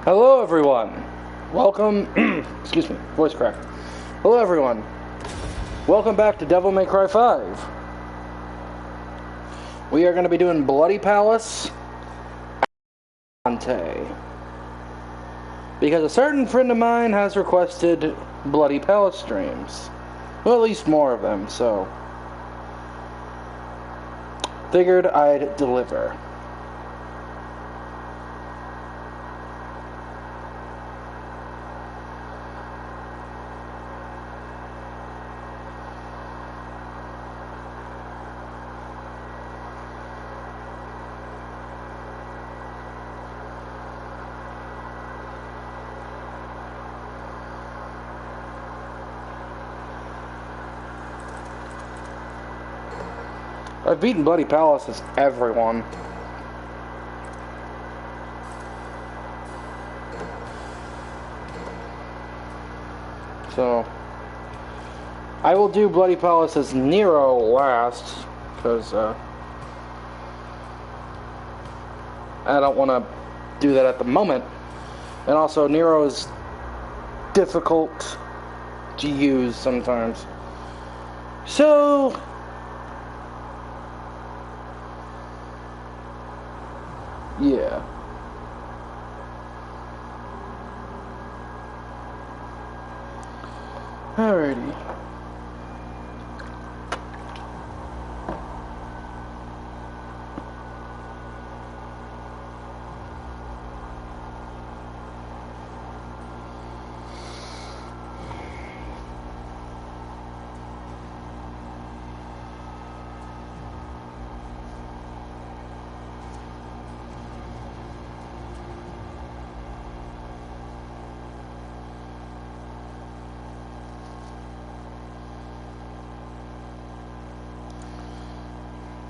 Hello everyone. Welcome, excuse me, voice crack. Hello everyone. Welcome back to Devil May Cry 5. We are going to be doing Bloody Palace Dante. Because a certain friend of mine has requested Bloody Palace streams. Well, at least more of them, so figured I'd deliver. I've beaten Bloody Palace as everyone. So I will do Bloody Palace as Nero last, because I don't want to do that at the moment. And also Nero is difficult to use sometimes. So yeah. Alrighty.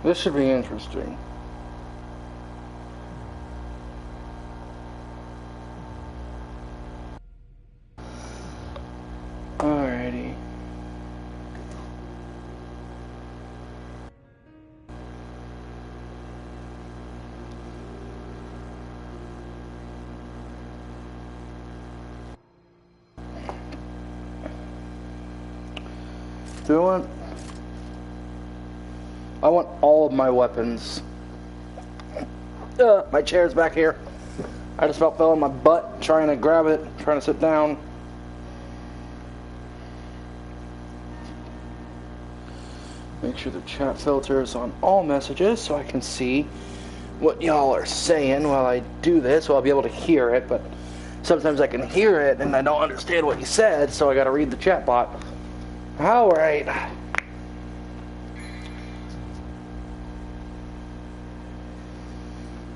This should be interesting. Alrighty. I want all of my weapons. My chair's back here. I just fell on my butt trying to grab it, trying to sit down. Make sure the chat filter is on all messages so I can see what y'all are saying while I do this. Well, I'll be able to hear it, but sometimes I can hear it and I don't understand what you said, so I gotta read the chat bot. Alright.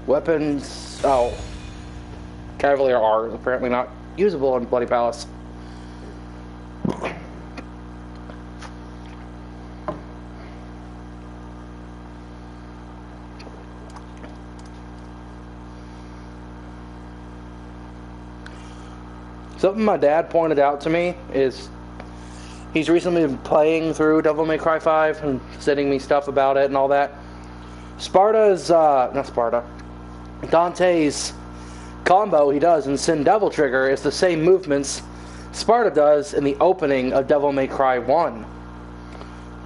Weapons. Oh. Cavalier R is apparently not usable in Bloody Palace. Something my dad pointed out to me is he's recently been playing through Devil May Cry 5 and sending me stuff about it and all that. Dante's combo he does in Sin Devil Trigger is the same movements Sparta does in the opening of Devil May Cry 1.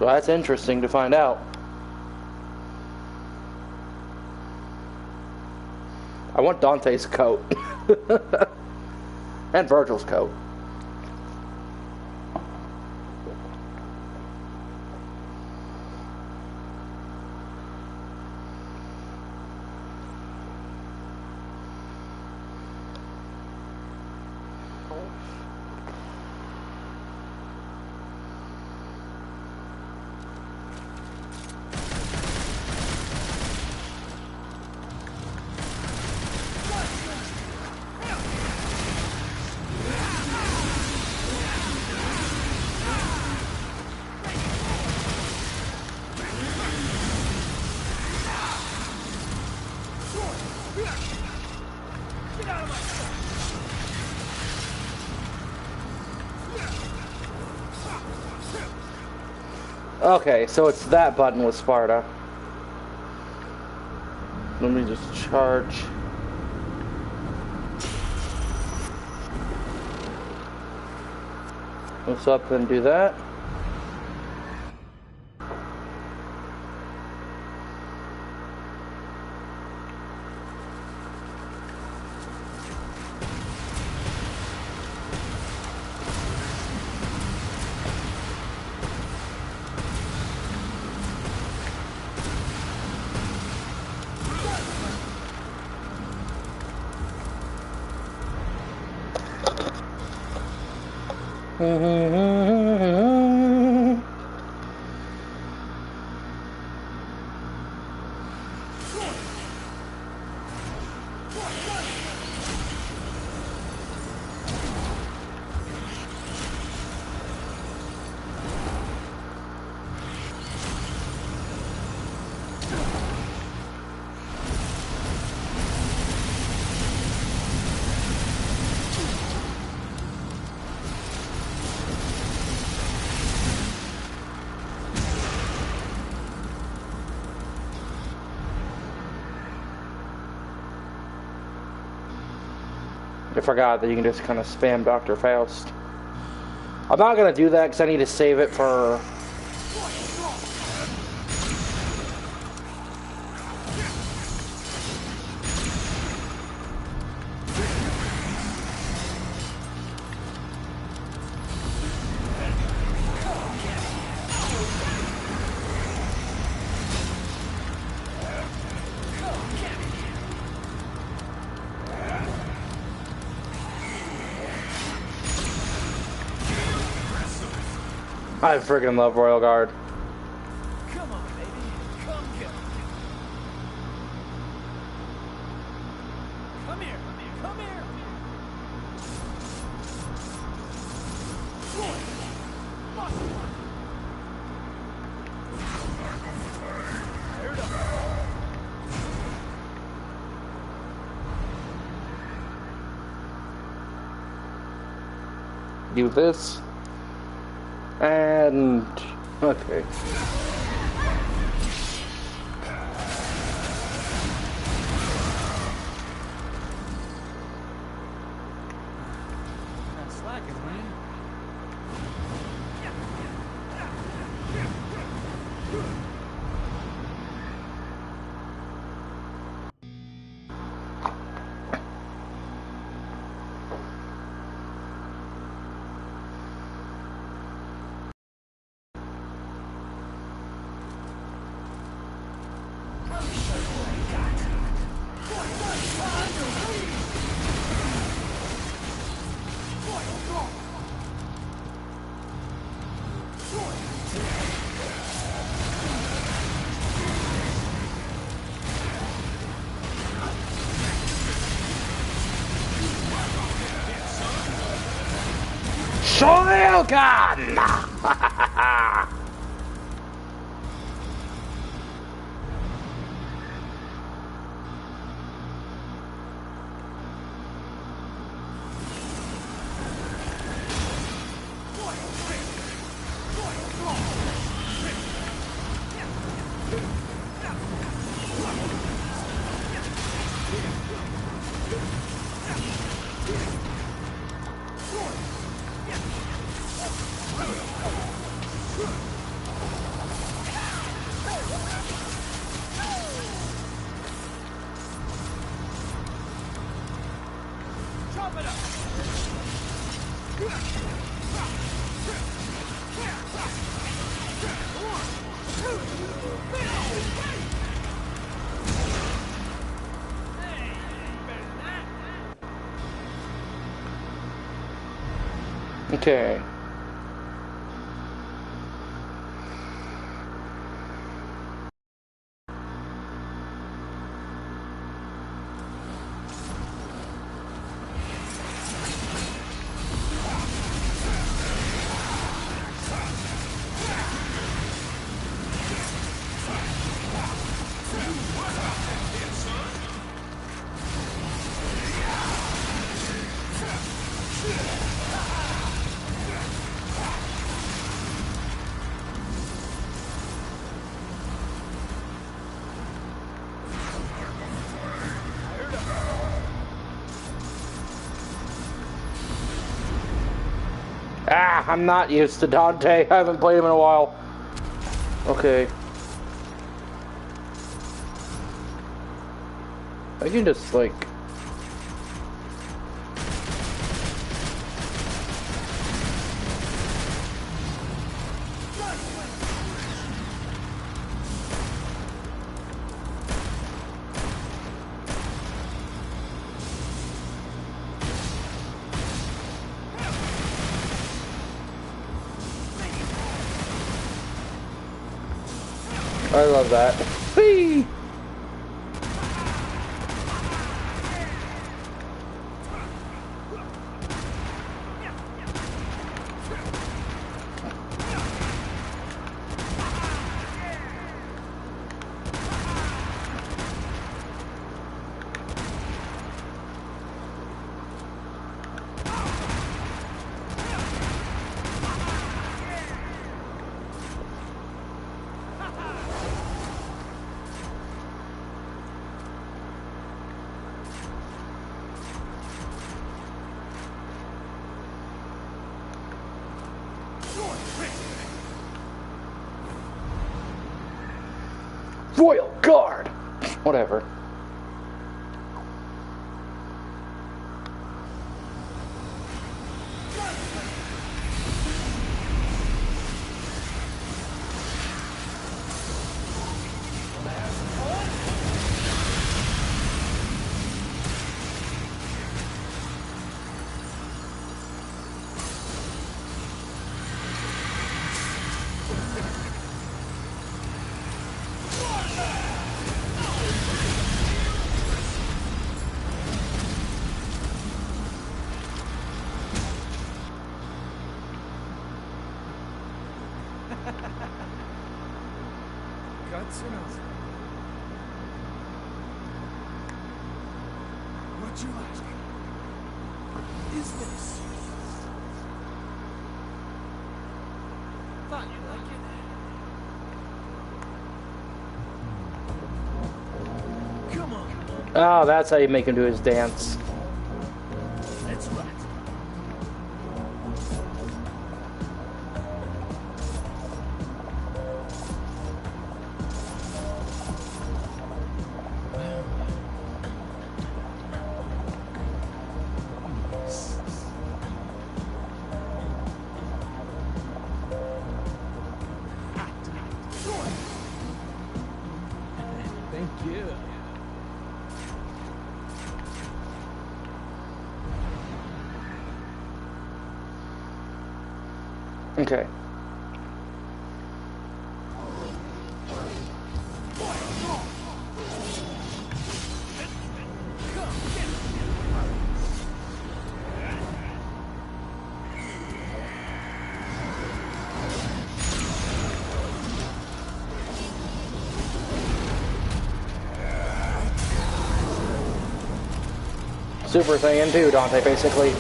So that's interesting to find out. I want Dante's coat. And Virgil's coat. Okay, so it's that button with Sparta. Let me just charge. Let's up and do that. I forgot that you can just kind of spam Dr. Faust. I'm not going to do that because I need to save it for... I freaking love Royal Guard. Come on, baby. Come get me. Come here. Come here. Do this. And... okay. Not slacking, man. Shoryuken! Okay. Ah, I'm not used to Dante. I haven't played him in a while. Okay. I can just, like... I love that. Whee! Royal Guard! Whatever. Guts and us. What you ask is this? Thought you'd like it. Come on. Oh, that's how you make him do his dance. That's right. Thank you. Okay. Super Saiyan 2, Dante, basically.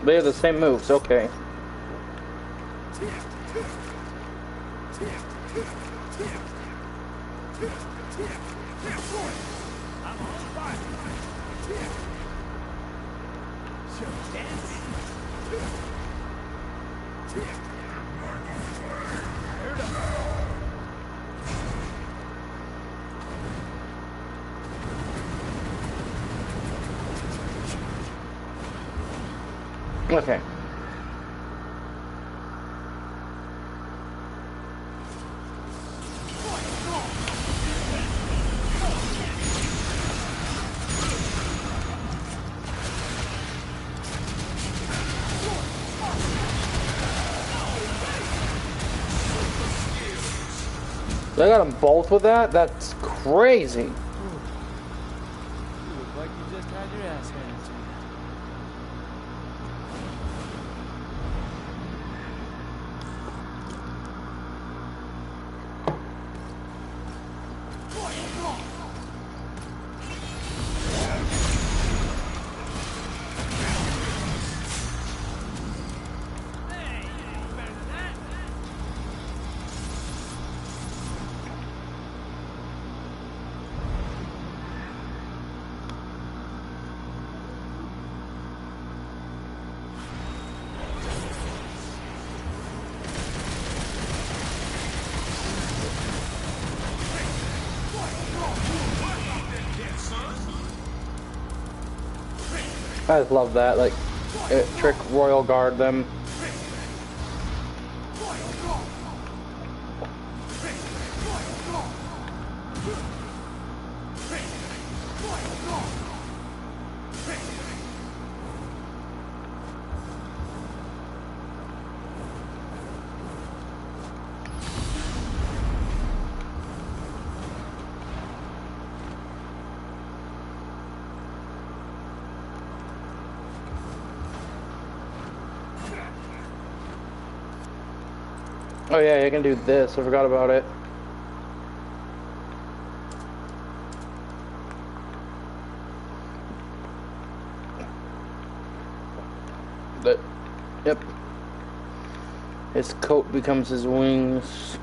They have the same moves, okay. Okay. They got them both with that? That's crazy. You look like you just had your ass handed to you. I just love that, like, trick Royal Guard them. Oh yeah, you can do this. I forgot about it. But, yep. His coat becomes his wings.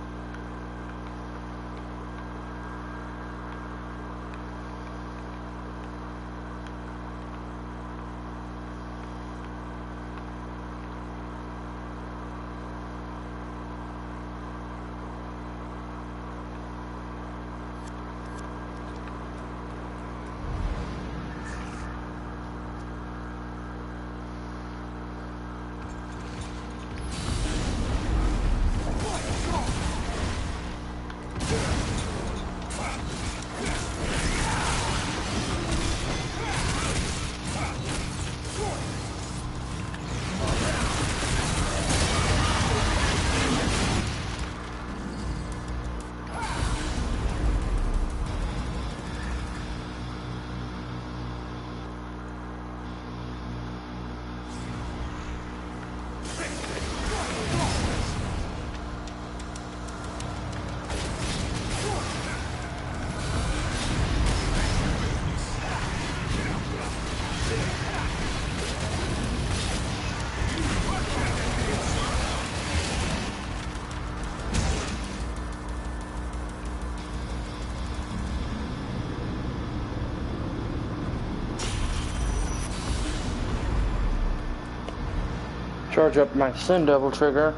Charge up my Sin Devil trigger,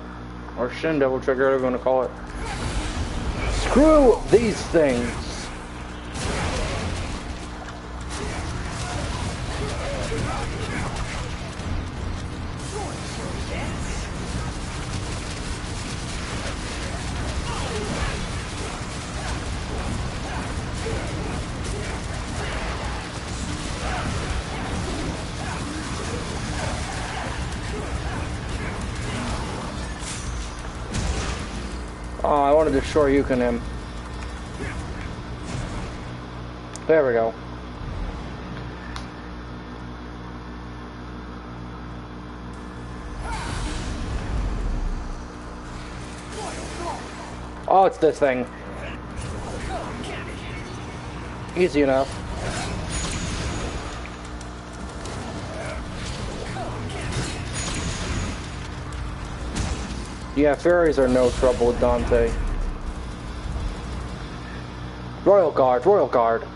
or Shin Devil trigger, whatever you want to call it. Screw these things! Oh, I wanted to Shoryuken him. There we go. Oh, it's this thing. Easy enough. Yeah, fairies are no trouble with Dante. Royal Guard, Royal Guard.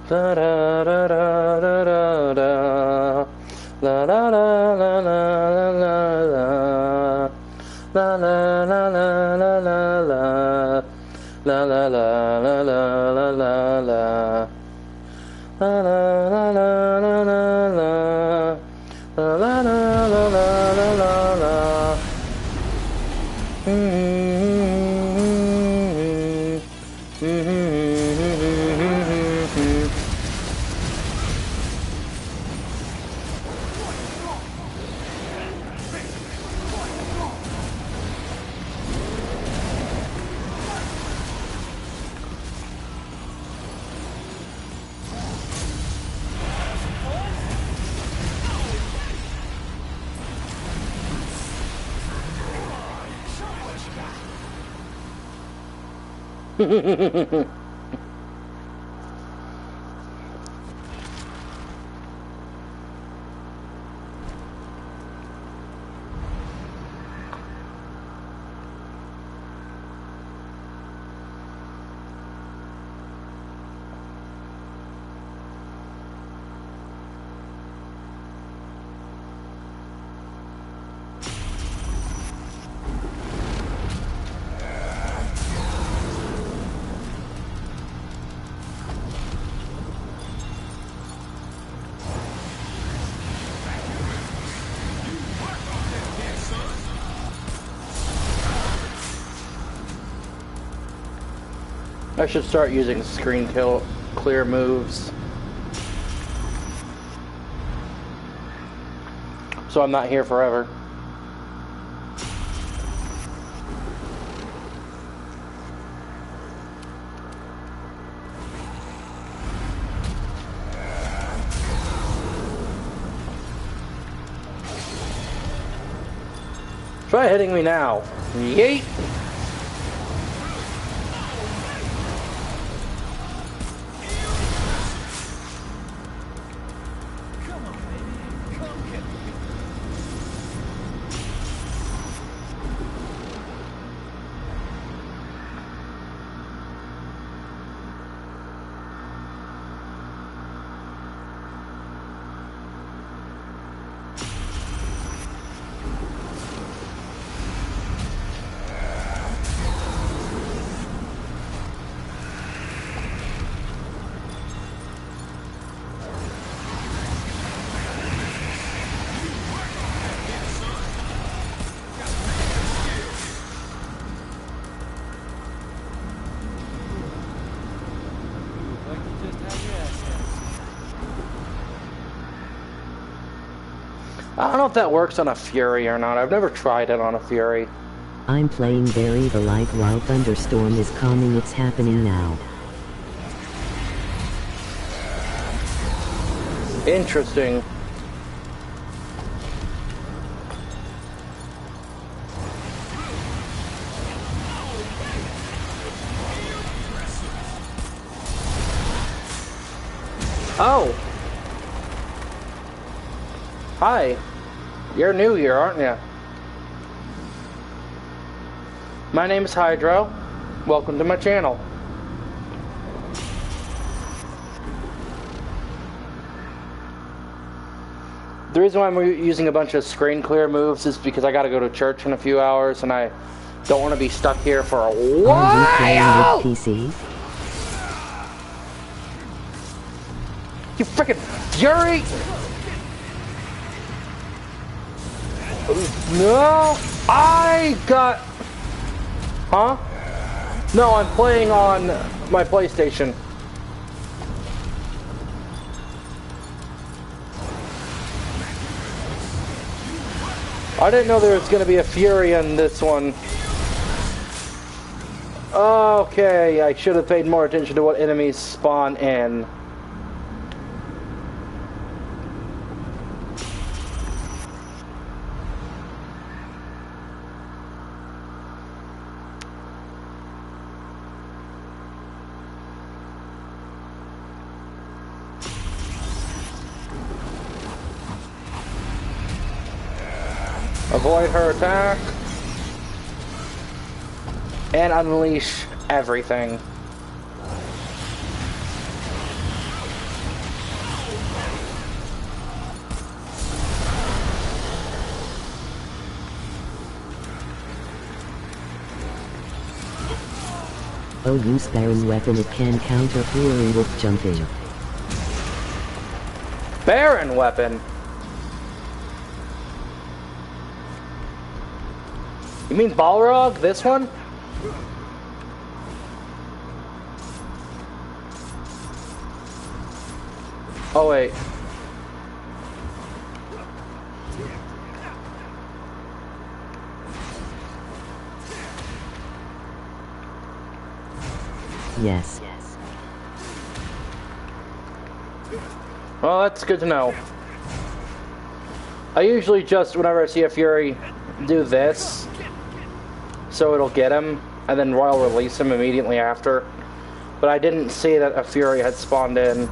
Da da da da da da da. La la la la la la la. La la la la la la la. La la la la la la la la. La la la la la la la. La la la la la la la la. I should start using screen clear moves, so I'm not here forever. Try hitting me now. Yeet! I don't know if that works on a Fury or not. I've never tried it on a Fury. I'm playing Bury the Light while Thunderstorm is coming. It's happening now. Interesting. Oh! Hi. You're new here, aren't you? My name is Hydro. Welcome to my channel. The reason why I'm using a bunch of screen clear moves is because I gotta go to church in a few hours and I don't want to be stuck here for a while. Are you playing with PC? You freaking Fury! No, I got... Huh? No, I'm playing on my PlayStation. I didn't know there was going to be a Fury in this one. Okay, I should have paid more attention to what enemies spawn in. Avoid her attack. And unleash everything. Oh, use Baron weapon. It can counter Fury with jumping. Baron weapon? You mean Balrog? This one? Oh wait. Yes. Well, that's good to know. I usually just, whenever I see a Fury, do this, so it'll get him, and then Royal release him immediately after. But I didn't see that a Fury had spawned in.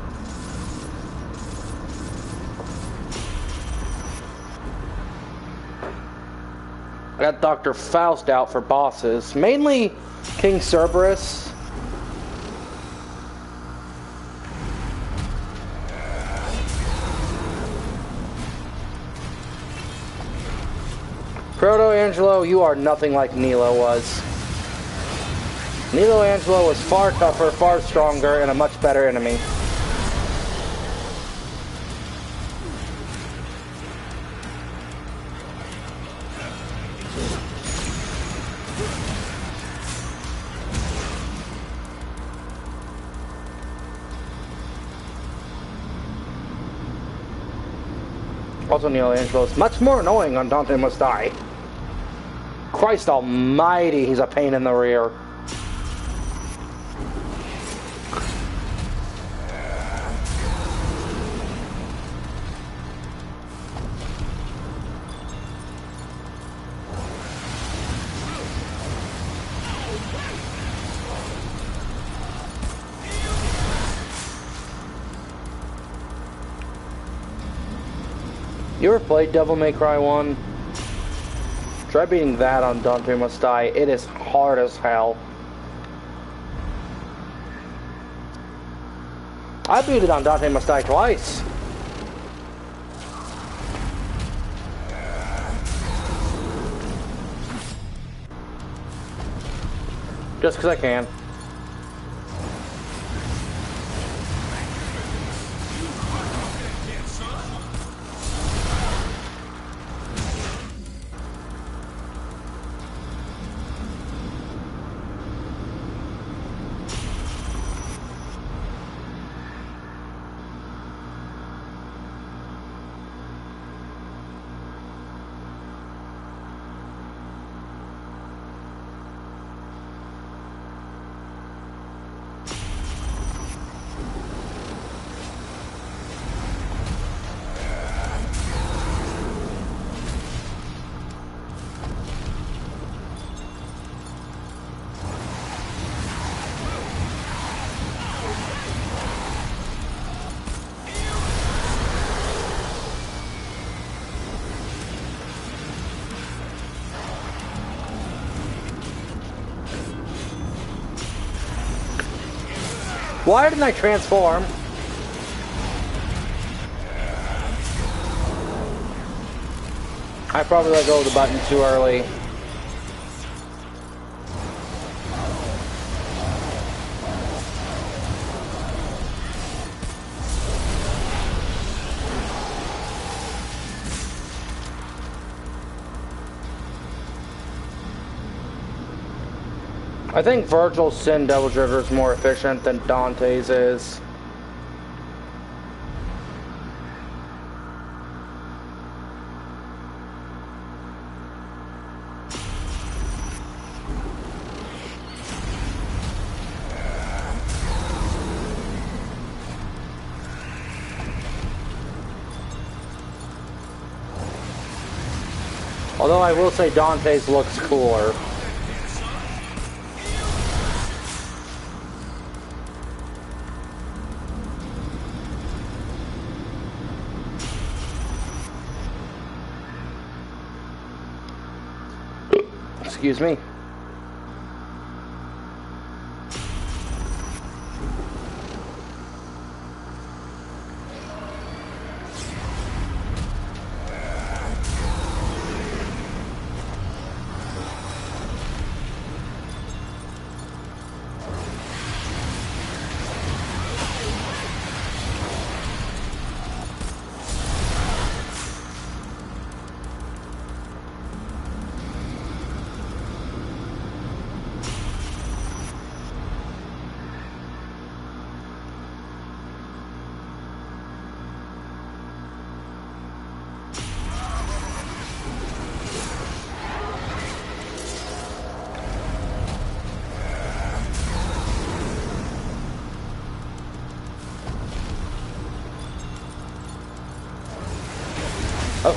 I got Dr. Faust out for bosses, mainly King Cerberus. Proto-Angelo, you are nothing like Nilo was. Nilo-Angelo was far tougher, far stronger, and a much better enemy. Also, Nilo-Angelo is much more annoying on Dante Must Die. Christ almighty, he's a pain in the rear. You ever played Devil May Cry 1? Try beating that on Dante Must Die. It is hard as hell. I beat it on Dante Must Die twice. Just because I can. Why didn't I transform? I probably let go of the button too early. I think Virgil's Sin Devil Trigger is more efficient than Dante's is. Although I will say Dante's looks cooler. Excuse me.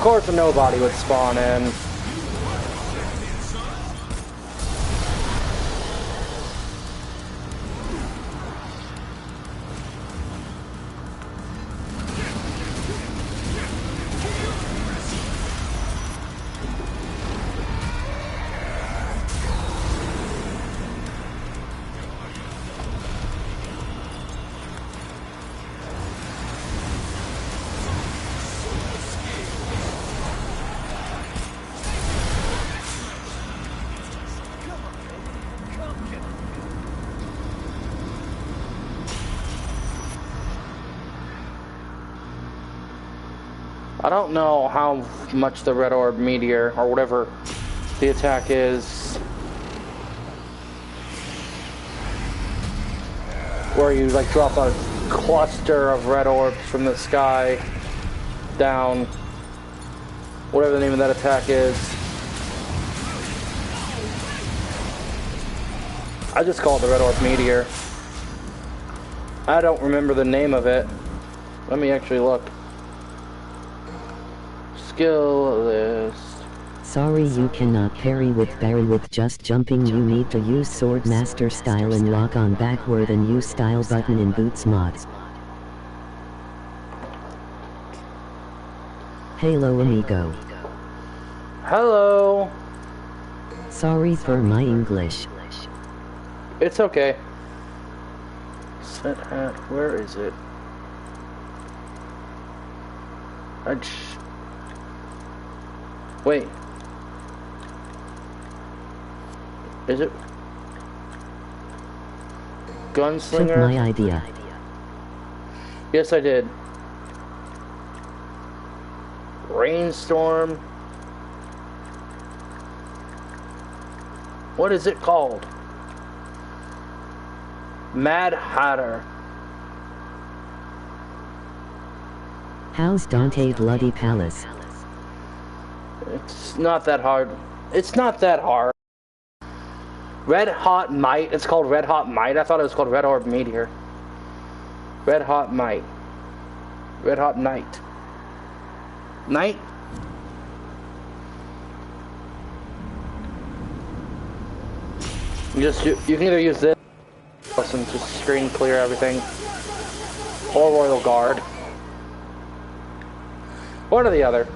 course a nobody would spawn in. I don't know how much the red orb meteor, or whatever the attack is, where you like drop a cluster of red orbs from the sky down, whatever the name of that attack is. I just call it the red orb meteor. I don't remember the name of it. Let me actually look. Skill list. Sorry, you cannot parry with parry with just jumping. You need to use sword master style and lock on backward and use style button in boots mod. Hello amigo. Hello. Sorry for my English. It's okay. Set hat, where is it? Wait. Is it? Gunslinger? Took my idea. Yes, I did. Rainstorm. What is it called? Mad Hatter. How's Dante Bloody Palace? It's not that hard. It's not that hard. Red Hot Might. It's called Red Hot Might. I thought it was called Red Orb Meteor. Red Hot Might. Red Hot Night. Night? You can either use this and just screen clear everything, or Royal Guard. One or the other.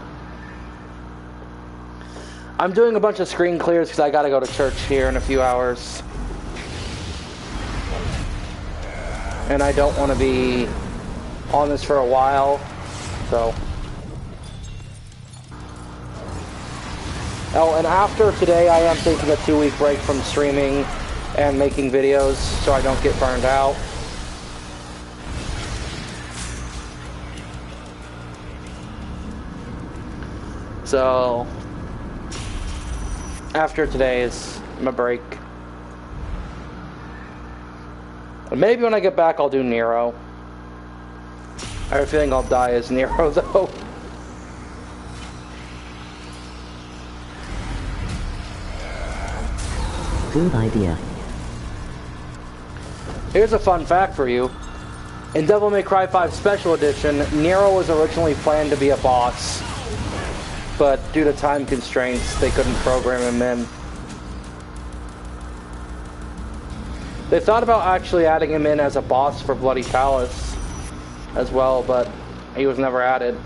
I'm doing a bunch of screen clears because I gotta go to church here in a few hours. And I don't want to be on this for a while, so. Oh, and after today I am taking a 2-week break from streaming and making videos so I don't get burned out. So, after today is my break. Maybe when I get back I'll do Nero. I have a feeling I'll die as Nero though. Good idea. Here's a fun fact for you. In Devil May Cry 5 Special Edition, Nero was originally planned to be a boss, but due to time constraints, they couldn't program him in. They thought about actually adding him in as a boss for Bloody Palace as well, but he was never added.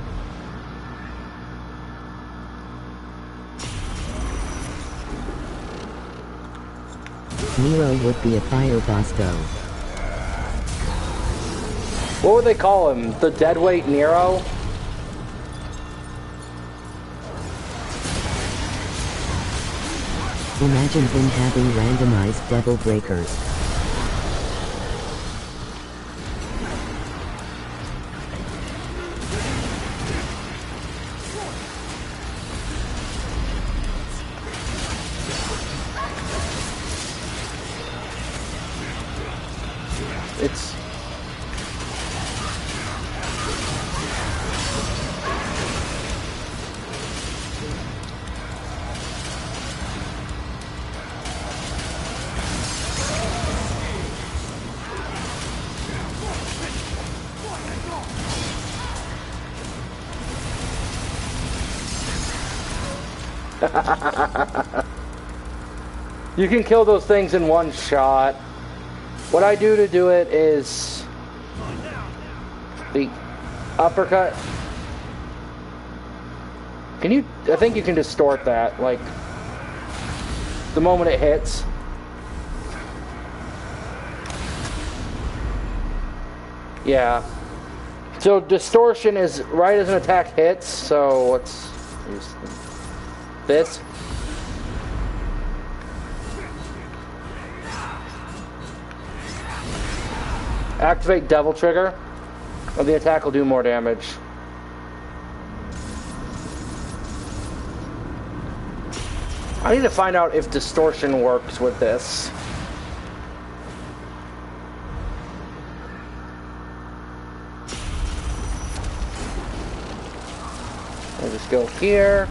Nero would be a fire boss though. What would they call him? The Deadweight Nero? Imagine him having randomized devil breakers. It's... You can kill those things in one shot. What I do to do it is the uppercut. Can you? I think you can distort that, like the moment it hits. Yeah. So distortion is right as an attack hits. So let's use this. Activate Devil Trigger, and the attack will do more damage. I need to find out if distortion works with this. I'll just go here.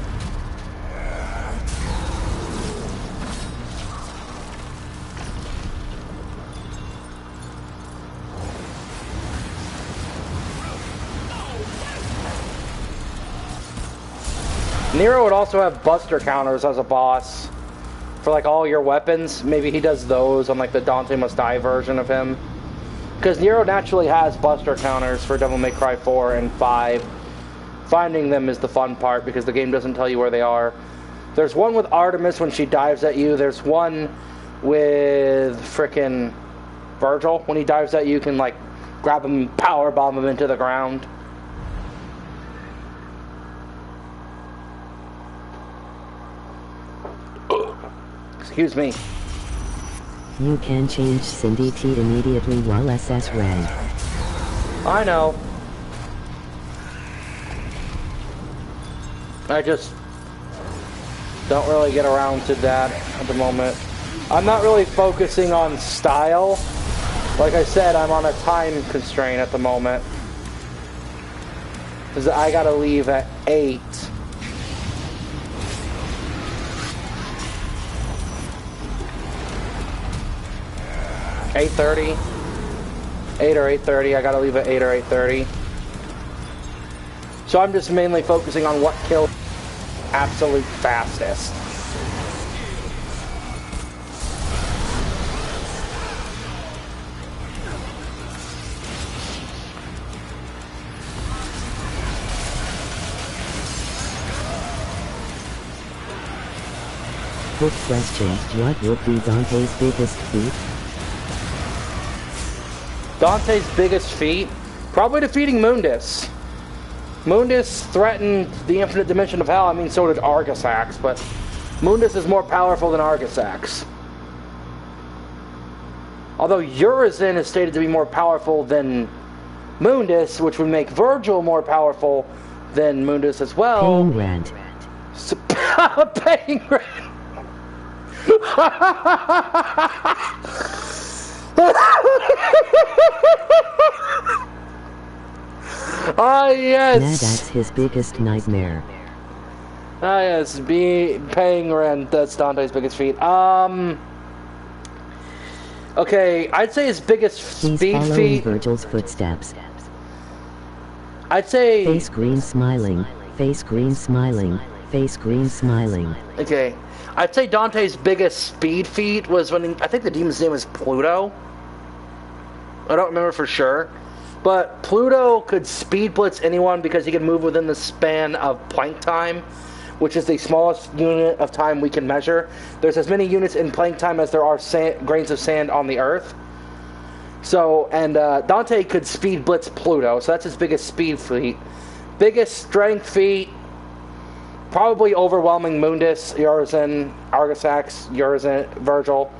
Nero would also have buster counters as a boss for like all your weapons. Maybe he does those on like the Dante Must Die version of him. Because Nero naturally has buster counters for Devil May Cry 4 and 5. Finding them is the fun part because the game doesn't tell you where they are. There's one with Artemis when she dives at you. There's one with frickin' Virgil. When he dives at you, you can like grab him and power bomb him into the ground. Excuse me. You can change Cindy T immediately while SS rank. I know. I just don't really get around to that at the moment. I'm not really focusing on style. Like I said, I'm on a time constraint at the moment. Because I gotta leave at 8. 8:30, 8 or 8:30. I gotta leave at 8 or 8:30. So I'm just mainly focusing on what kills absolute fastest. Quick question, what would be Dante's biggest feat? Dante's biggest feat? Probably defeating Mundus. Mundus threatened the infinite dimension of hell. I mean, so did Argisax, but Mundus is more powerful than Argisax. Although Urizen is stated to be more powerful than Mundus, which would make Virgil more powerful than Mundus as well. Paying rent. So, paying rent. Ah, yes. Nah, that's his biggest nightmare. Ah, yes. Paying rent. That's Dante's biggest feat. Okay, I'd say his biggest He's speed following feat. Virgil's footsteps. I'd say. Face green smiling. Face green smiling. Face green smiling. Okay, I'd say Dante's biggest speed feat was when I think the demon's name was Pluto. I don't remember for sure. But Pluto could speed blitz anyone because he could move within the span of plank time, which is the smallest unit of time we can measure. There's as many units in plank time as there are grains of sand on the Earth. So, and Dante could speed blitz Pluto, so that's his biggest speed feat. Biggest strength feat, probably overwhelming Mundus, Urizen, Argisax, Urizen, Virgil,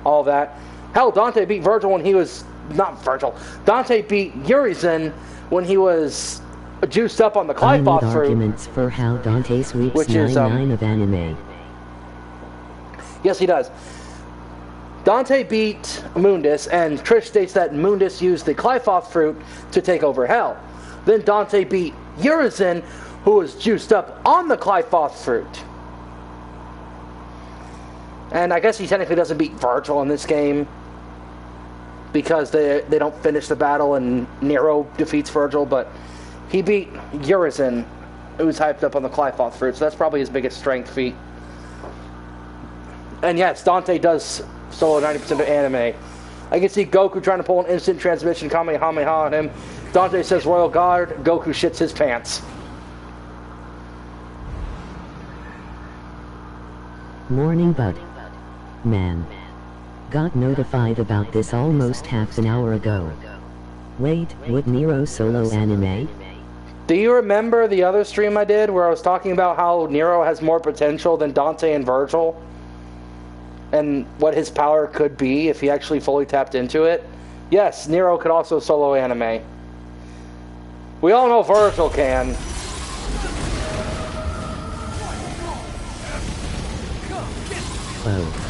all that. Hell, Dante beat Virgil when he was... Not Virgil. Dante beat Urizen when he was juiced up on the Clifoth fruit. Arguments for how Dante sweeps Which is, 9/9 of anime. Yes, he does. Dante beat Mundus, and Trish states that Mundus used the Clifoth fruit to take over Hell. Then Dante beat Urizen, who was juiced up on the Clifoth fruit. And I guess he technically doesn't beat Virgil in this game, because they don't finish the battle and Nero defeats Virgil, but he beat Urizen, who's hyped up on the Clifoth fruit, so that's probably his biggest strength feat. And yes, Dante does solo 90% of anime. I can see Goku trying to pull an instant transmission Kamehameha on him. Dante says Royal Guard. Goku shits his pants. Morning, bud. Man. Got notified about this almost half an hour ago. Wait, would Nero solo anime? Do you remember the other stream I did where I was talking about how Nero has more potential than Dante and Virgil? And what his power could be if he actually fully tapped into it? Yes, Nero could also solo anime. We all know Virgil can. Oh.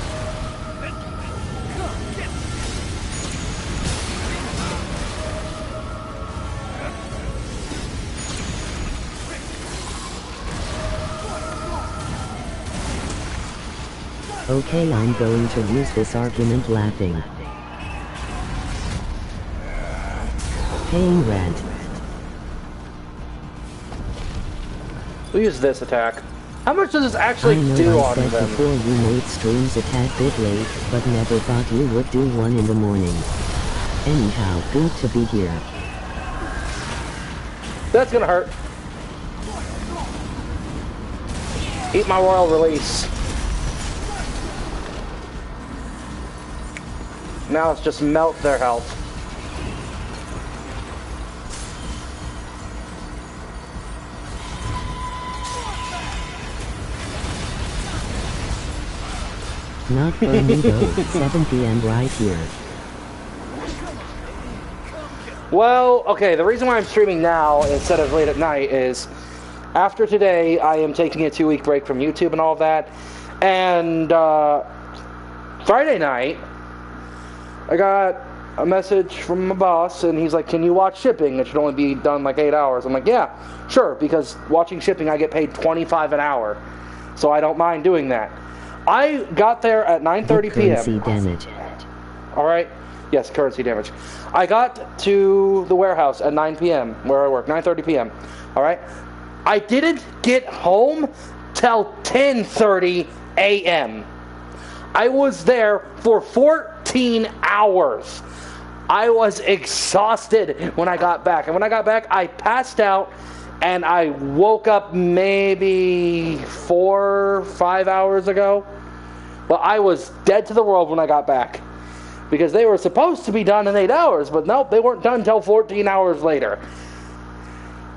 Okay, I'm going to use this argument laughing. Paying rent. We'll use this attack. How much does this actually do on them? I said before you made streams a tad bit late, but never thought you would do one in the morning. Anyhow, good to be here. That's gonna hurt. Eat my royal release. Now let's just melt their health. Not for me though, 7 p.m. right here. Well, okay, the reason why I'm streaming now instead of late at night is after today I am taking a 2-week break from YouTube and all of that. And Friday night I got a message from my boss and he's like, can you watch shipping? It should only be done like 8 hours. I'm like, yeah, sure, because watching shipping I get paid $25 an hour. So I don't mind doing that. I got there at 9:30 p.m. Currency damage. Alright? Yes, currency damage. I got to the warehouse at 9 p.m. where I work, 9:30 p.m. Alright? I didn't get home till 10:30 a.m. I was there for 14 hours. I was exhausted when I got back. And when I got back, I passed out and I woke up maybe 4 or 5 hours ago. But I was dead to the world when I got back. Because they were supposed to be done in 8 hours, but nope, they weren't done until 14 hours later.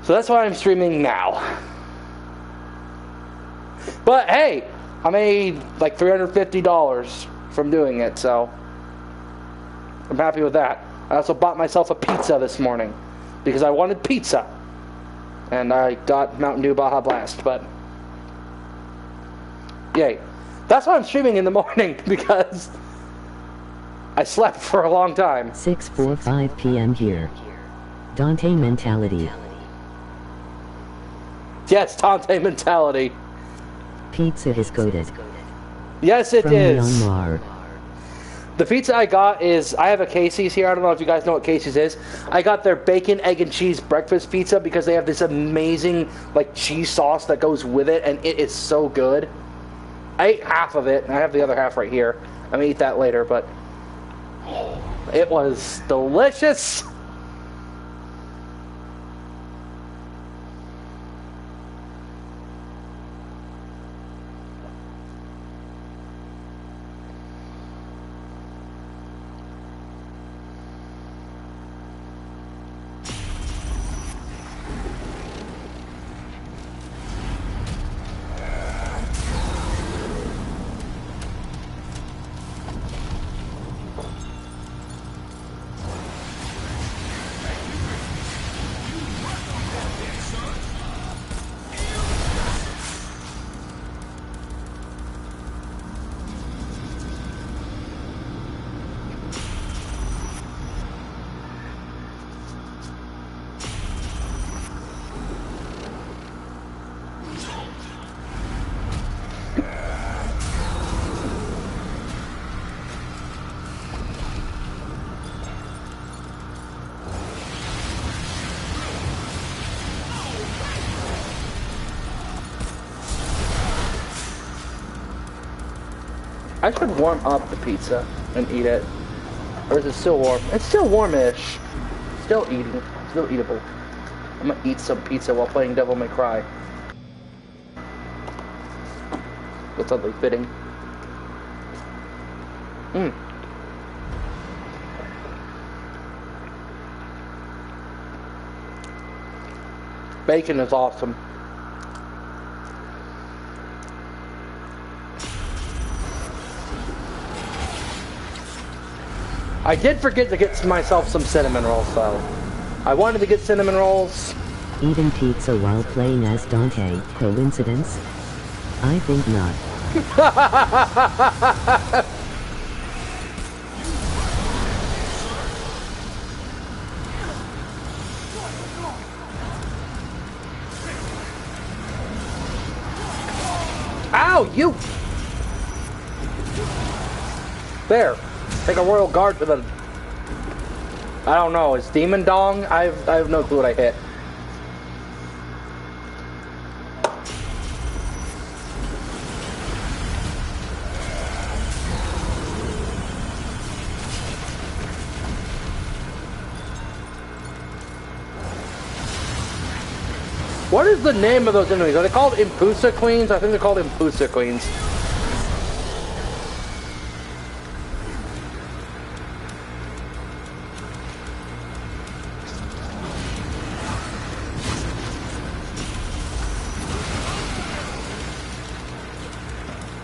So that's why I'm streaming now. But hey, I made like $350 from doing it, so I'm happy with that. I also bought myself a pizza this morning because I wanted pizza. And I got Mountain Dew Baja Blast, but yay. That's why I'm streaming in the morning, because I slept for a long time. 6:45 p.m. here. Dante mentality. Yes, Dante mentality. Pizza is goated. Yes, it From is. Myanmar. The pizza I got is, I have a Casey's here. I don't know if you guys know what Casey's is. I got their bacon, egg, and cheese breakfast pizza because they have this amazing like cheese sauce that goes with it, and it is so good. I ate half of it, and I have the other half right here. I'm gonna eat that later, but it was delicious. I should warm up the pizza and eat it. Or is it still warm? It's still warmish. Still eating. Still eatable. I'm gonna eat some pizza while playing Devil May Cry. That's oddly fitting. Mmm. Bacon is awesome. I did forget to get myself some cinnamon rolls though. I wanted to get cinnamon rolls. Eating pizza while playing as Dante, coincidence? I think not. Ow, you! There. Take a royal guard to the... I don't know, is Demon Dong? I have no clue what I hit. What is the name of those enemies? Are they called Impusa Queens? I think they're called Impusa Queens.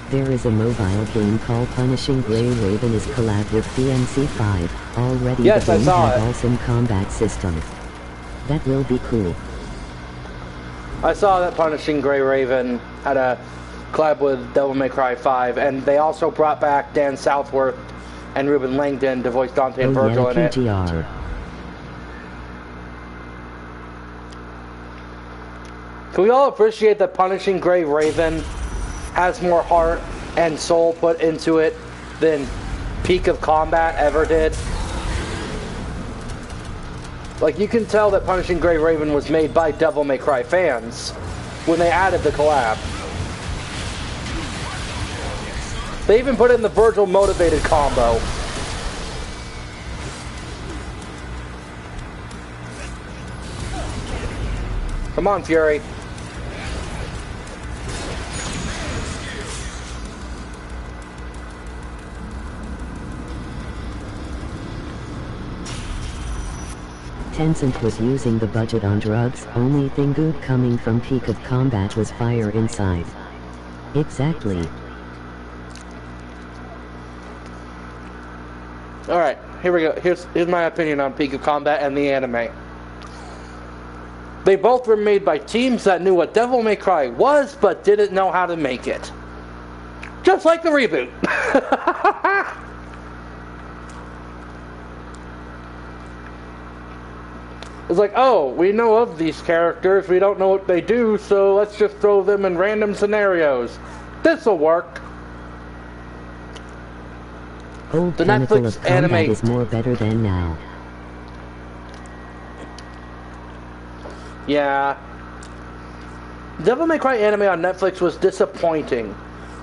There is a mobile game called Punishing Grey Raven is collab with DMC5. Already yes, the game has it. awesome combat systems. That will be cool. I saw that Punishing Grey Raven had a collab with Devil May Cry 5, and they also brought back Dan Southworth and Ruben Langdon to voice Dante and Virgil in it. PGR. Can we all appreciate that Punishing Grey Raven has more heart and soul put into it than Peak of Combat ever did? Like, you can tell that Punishing Grey Raven was made by Devil May Cry fans when they added the collab. They even put in the Virgil motivated combo. Come on, Fury. Tencent was using the budget on drugs. Only thing good coming from Peak of Combat was fire inside. Exactly. Alright, here we go. Here's my opinion on Peak of Combat and the anime. They both were made by teams that knew what Devil May Cry was, but didn't know how to make it. Just like the reboot. It's like, oh, we know of these characters, we don't know what they do, so let's just throw them in random scenarios. This'll work. Old The Pinnacle Netflix of Combat anime is more better than now. Yeah. Devil May Cry anime on Netflix was disappointing.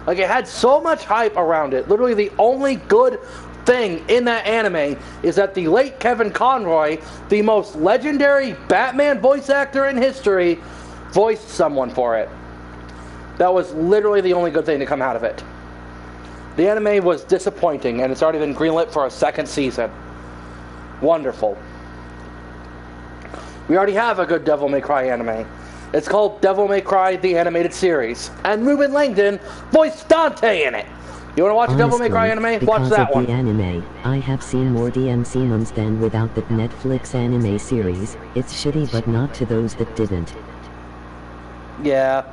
Like, it had so much hype around it. Literally the only good thing in that anime is that the late Kevin Conroy, the most legendary Batman voice actor in history, voiced someone for it. That was literally the only good thing to come out of it. The anime was disappointing, and it's already been greenlit for a second season. Wonderful. We already have a good Devil May Cry anime. It's called Devil May Cry The Animated Series, and Ruben Langdon voiced Dante in it. You want to watch Honestly, Devil May Cry anime? Watch that one. Because of the anime, I have seen more DMC ones than without the Netflix anime series. It's shitty, but not to those that didn't. Yeah.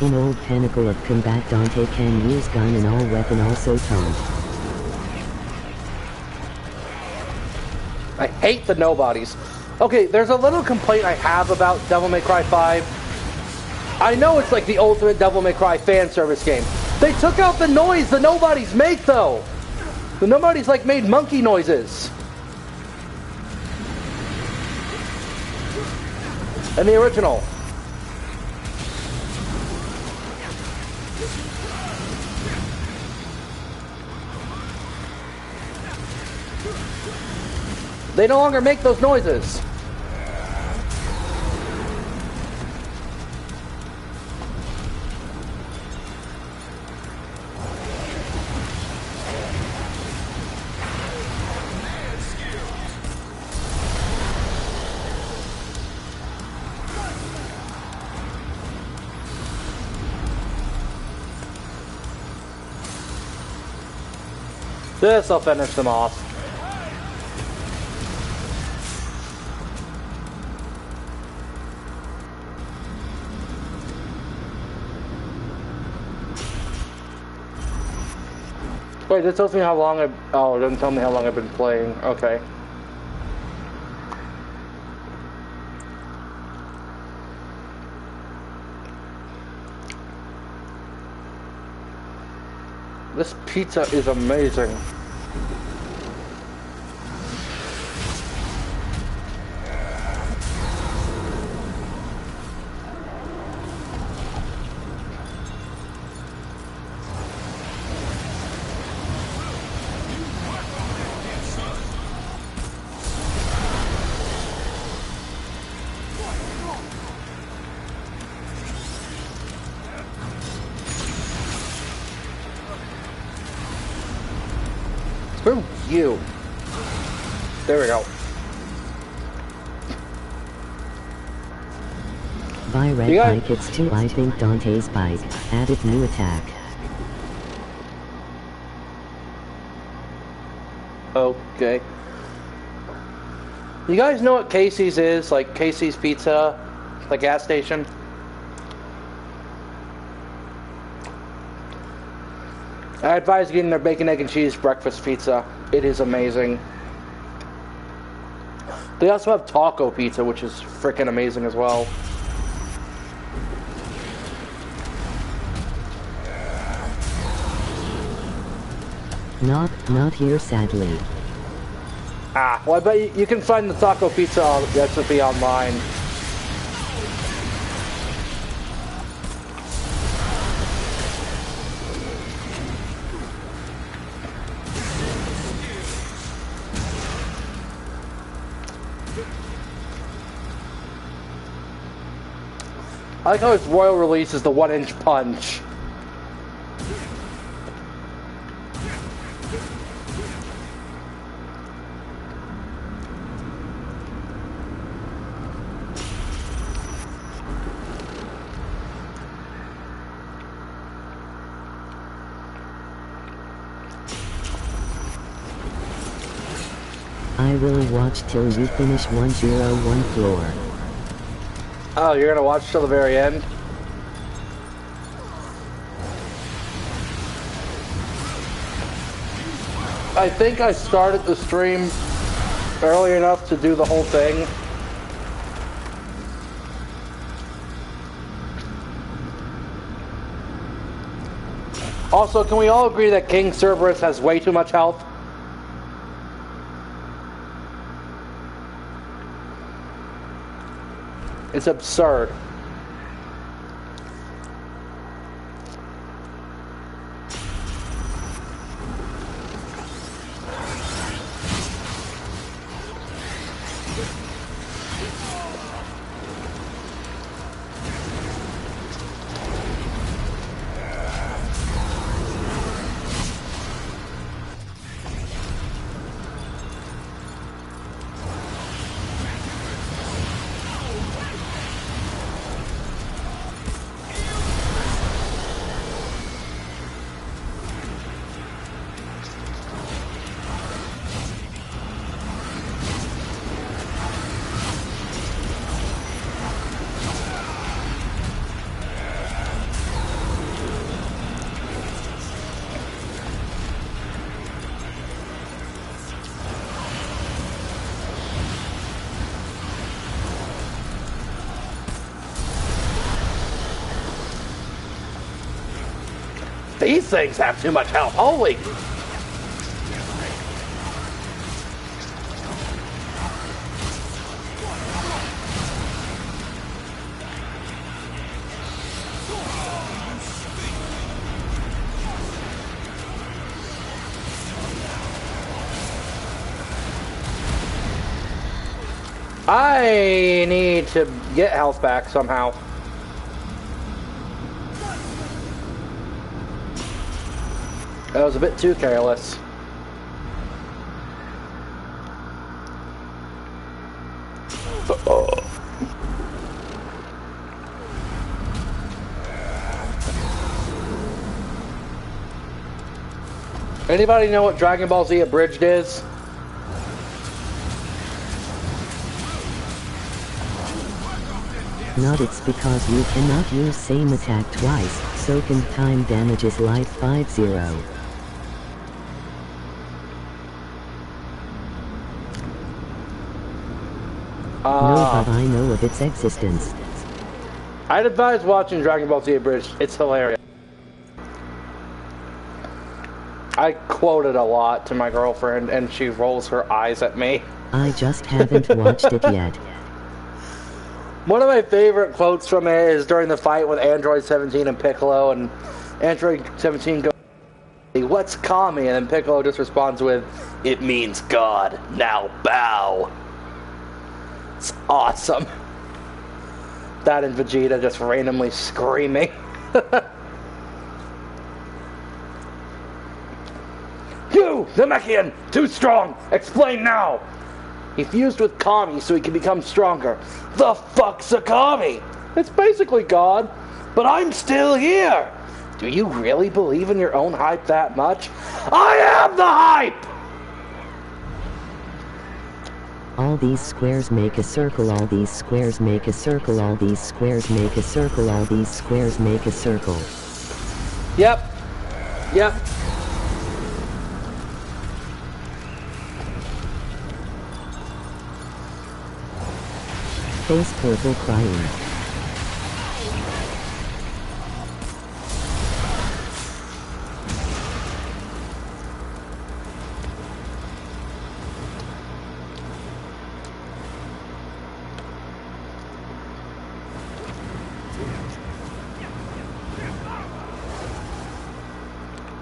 In Old Pinnacle of Combat, Dante can use gun and all weapon also taunt. I hate the nobodies. Okay, there's a little complaint I have about Devil May Cry 5. I know it's like the ultimate Devil May Cry fan service game. They took out the noise the nobodies make, though. The nobodies, like, made monkey noises. In the original. They no longer make those noises. This'll finish them off. Wait, this tells me how long I've... Oh, it doesn't tell me how long I've been playing. Okay. This pizza is amazing. Screw you. There we go. Buy red bike, it's too. I think Dante's bike added new attack. Okay. You guys know what Casey's is? Like Casey's Pizza, the gas station? I advise getting their bacon, egg, and cheese breakfast pizza. It is amazing. They also have taco pizza, which is freaking amazing as well. Not here, sadly. Ah, well, I bet you can find the taco pizza recipe online. I like how its royal release is the 1-inch punch. I will watch till you finish 101 floor. Oh, you're gonna watch till the very end? I think I started the stream early enough to do the whole thing. Also, can we all agree that King Cerberus has way too much health? It's absurd. These things have too much health. Holy! I need to get health back somehow. That was a bit too careless. Anybody know what Dragon Ball Z Abridged is? Not it's because you cannot use same attack twice, so can time damages life 50. No, but I know of its existence. I'd advise watching Dragon Ball Z Abridged. It's hilarious. I quote it a lot to my girlfriend, and she rolls her eyes at me. I just haven't watched it yet. One of my favorite quotes from it is during the fight with Android 17 and Piccolo, and Android 17 goes, "What's Kami?" And then Piccolo just responds with, "It means God. Now bow." It's awesome. That and Vegeta just randomly screaming. "You, Namekian, too strong. Explain now." "He fused with Kami so he can become stronger." "The fuck's a Kami?" "It's basically God, but I'm still here." "Do you really believe in your own hype that much?" "I am the hype!" All these squares make a circle, all these squares make a circle, all these squares make a circle, all these squares make a circle. Yep. Yep. Face purple crying.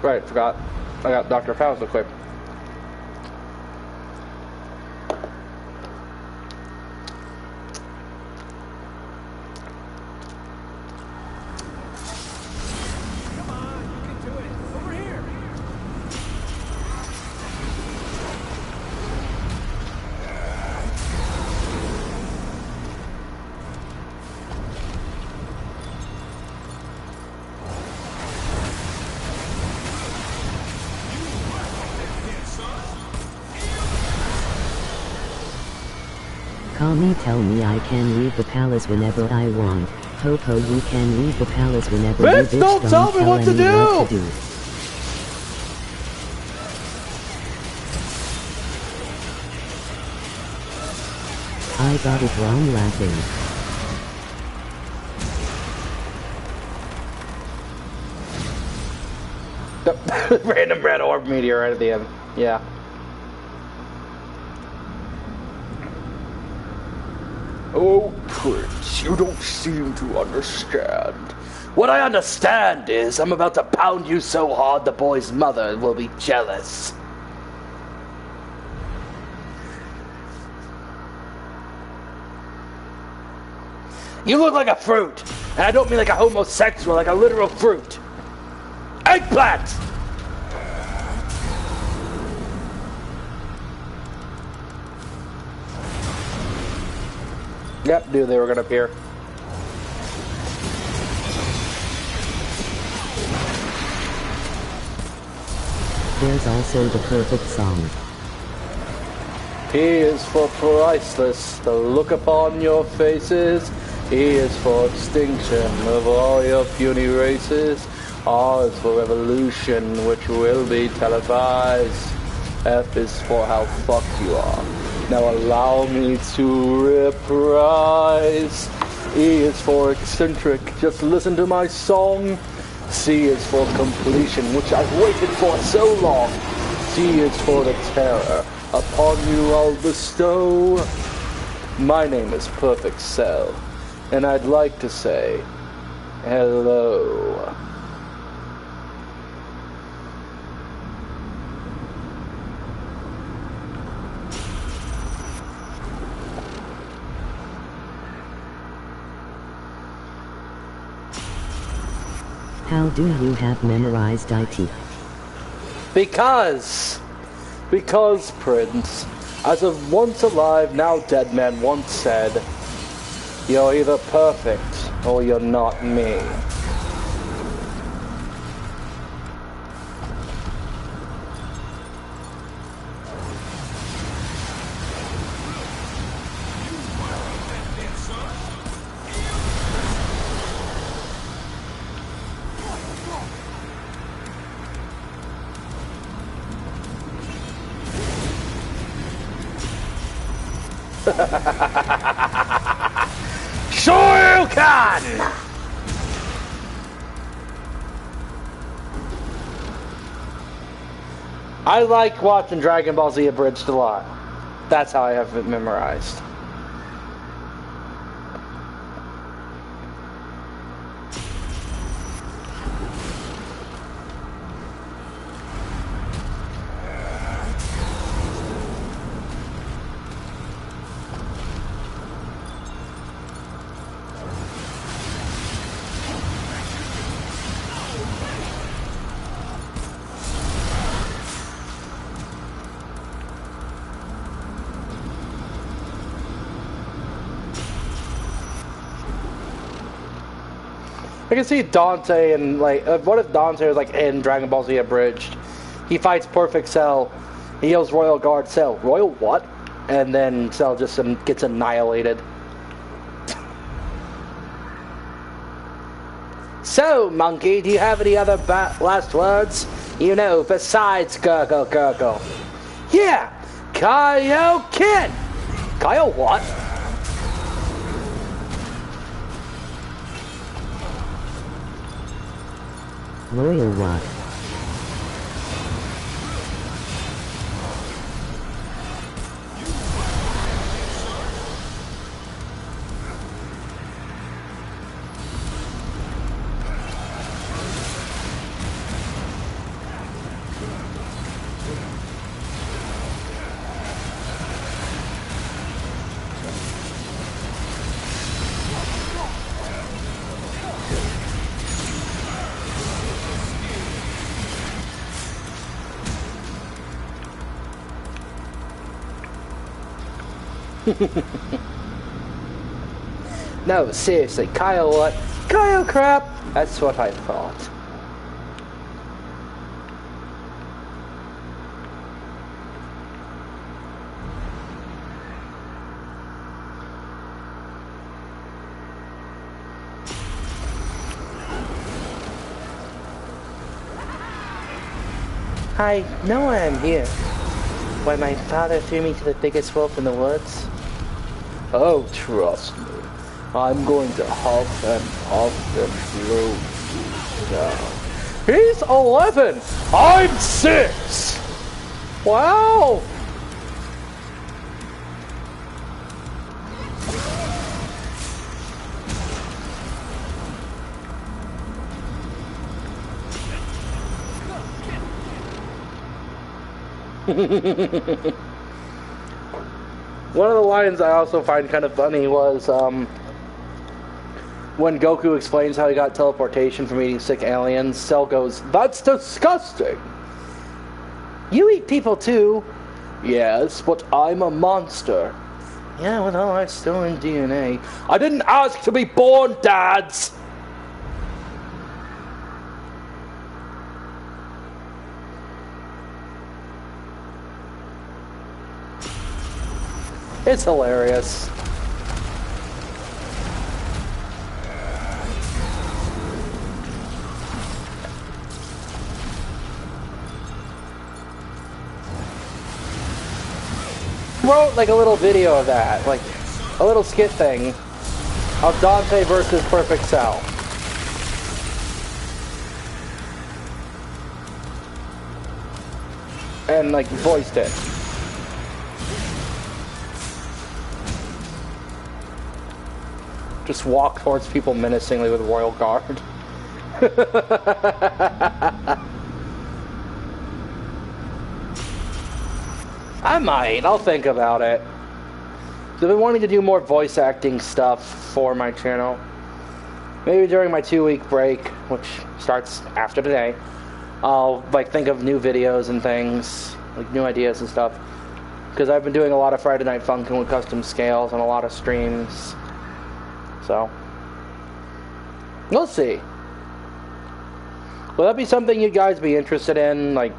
Right, forgot. I got Dr. Powell's equipped. Come on, you can do it. Over here. Kami tell me I can leave the palace whenever I want. Popo, you can leave the palace whenever you Vince, bitch, don't tell me what to anyone do! what to do. I got it wrong laughing. Random red orb meteor right at the end. Yeah. "Oh, Prince, you don't seem to understand. What I understand is I'm about to pound you so hard the boy's mother will be jealous." "You look like a fruit, and I don't mean like a homosexual, like a literal fruit. Eggplant!" Yep, knew they were gonna appear. There's also the perfect song. "He is for priceless, the look upon your faces. He is for extinction of all your puny races. R is for revolution, which will be televised. F is for how fucked you are. Now allow me to reprise. E is for eccentric, just listen to my song. C is for completion, which I've waited for so long. D is for the terror, upon you I'll bestow. My name is Perfect Cell, and I'd like to say, hello." How do you have memorized IT? Because, Prince, as a once alive, now dead man once said, you're either perfect or you're not me. Sure you can! I like watching Dragon Ball Z Abridged a lot. That's how I have it memorized. I can see Dante and like, what if Dante was like in Dragon Ball Z Abridged? He fights Perfect Cell, he heals Royal Guard Cell. Royal what? And then Cell just gets annihilated. So, Monkey, do you have any other last words? You know, besides gurgle gurgle. Yeah, Kaioken! Kyle what? Royal what? No, seriously, Kyle what? Kyle crap! That's what I thought. I know why I'm here. Why my father threw me to the biggest wolf in the woods? Oh, trust me. I'm going to huff and puff and blow you down. He's 11! I'm 6! Wow! One of the lines I also find kind of funny was when Goku explains how he got teleportation from eating sick aliens. Cell goes, "That's disgusting! You eat people too." "Yes, but I'm a monster." "Yeah, well, I'm still in DNA." "I didn't ask to be born, dads!" It's hilarious. Wrote like a little video of that, like a little skit thing of Dante versus Perfect Cell. And like voiced it. Just walk towards people menacingly with Royal Guard. I might. I'll think about it. I've been wanting to do more voice acting stuff for my channel. maybe during my 2-week break, which starts after today, I'll like think of new videos and things, like new ideas and stuff. Because I've been doing a lot of Friday Night Funkin' with custom scales and a lot of streams. So, we'll see. Will that be something you guys be interested in? Like,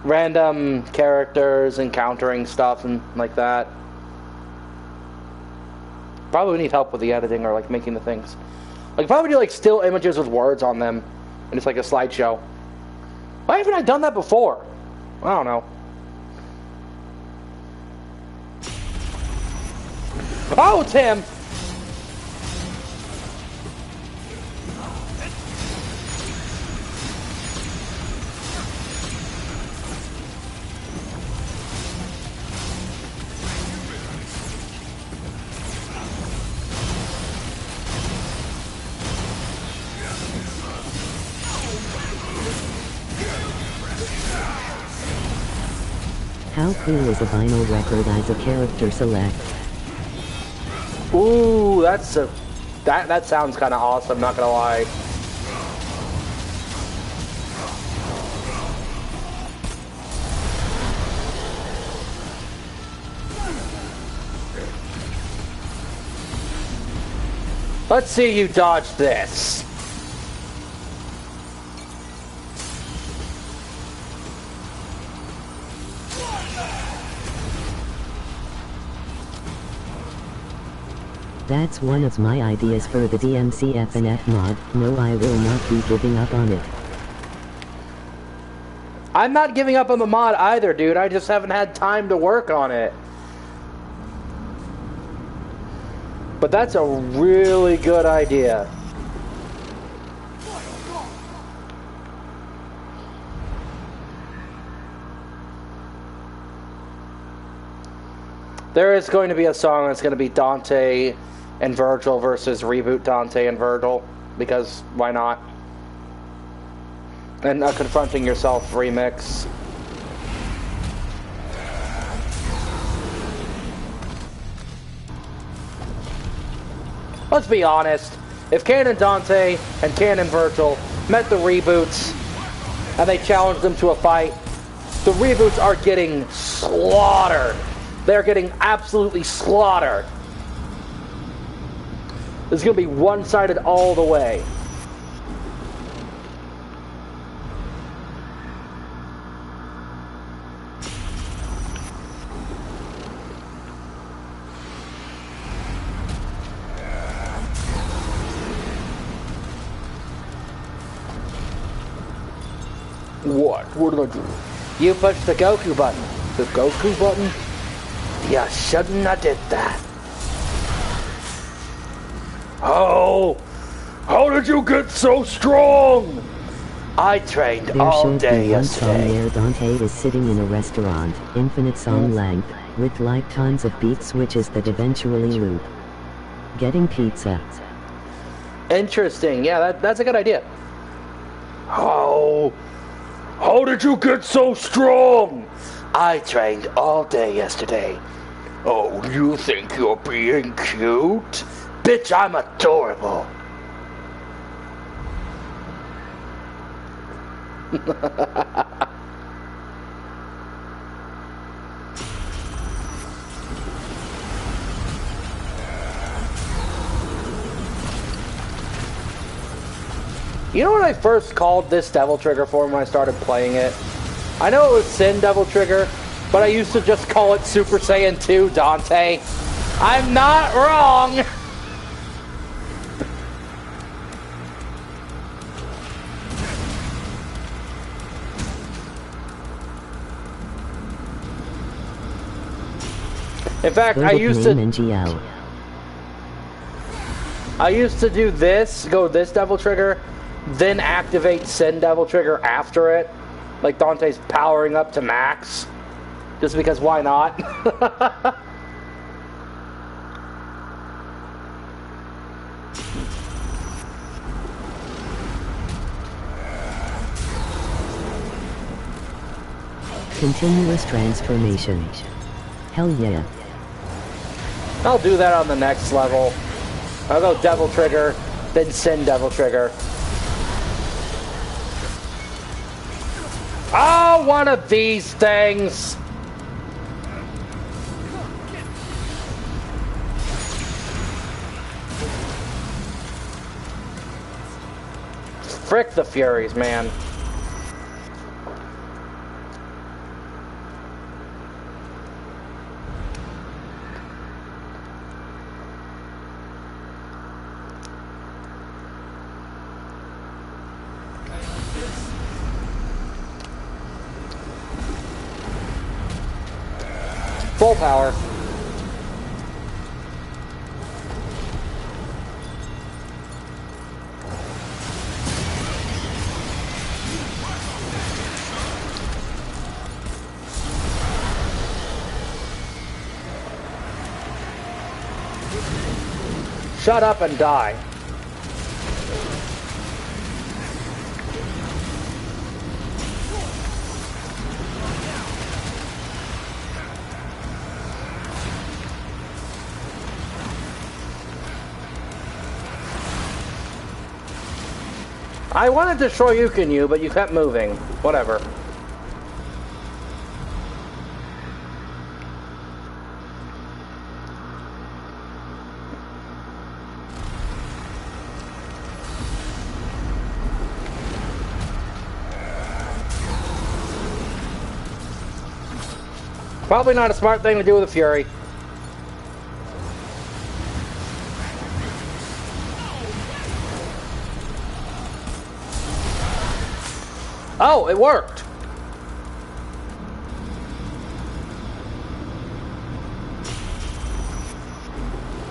random characters encountering stuff and like that? Probably need help with the editing or like making the things. Like, probably do like still images with words on them. And it's like a slideshow. Why haven't I done that before? I don't know. Oh, Tim! How cool is a vinyl record as a character select? Ooh, that's a... That sounds kind of awesome, not gonna lie. Let's see you dodge this. That's one of my ideas for the DMCFNF mod. No, I will not be giving up on it. I'm not giving up on the mod either, dude. I just haven't had time to work on it. But that's a really good idea. There is going to be a song that's going to be Dante and Virgil versus Reboot Dante and Virgil, because why not? And a Confronting Yourself remix. Let's be honest, if Ken and Dante and Ken and Virgil met the Reboots and they challenged them to a fight, the Reboots are getting slaughtered. They're getting absolutely slaughtered. It's going to be one-sided all the way. What? What did I do? You pushed the Goku button. The Goku button? You shouldn't have did that. Oh! How did you get so strong? I trained all day yesterday. Where Dante is sitting in a restaurant, infinite song length, with like tons of beat switches that eventually loop. Getting pizza. Interesting. Yeah, that's a good idea. How did you get so strong? I trained all day yesterday. Oh, you think you're being cute? Bitch, I'm adorable. You know what I first called this Devil Trigger for when I started playing it? I know it was Sin Devil Trigger, but I used to just call it Super Saiyan 2 Dante. I'm not wrong! In fact, I used to do this, go this Devil Trigger, then activate Sin Devil Trigger after it. Like Dante's powering up to max. Just because why not? Continuous transformation. Hell yeah. I'll do that on the next level. I'll go Devil Trigger, Then send Devil Trigger. Oh, one of these things! Frick the Furies, man. Full power. Shut up and die. I wanted to Shoryuken you, but you kept moving. Whatever. Probably not a smart thing to do with a Fury. Oh, it worked.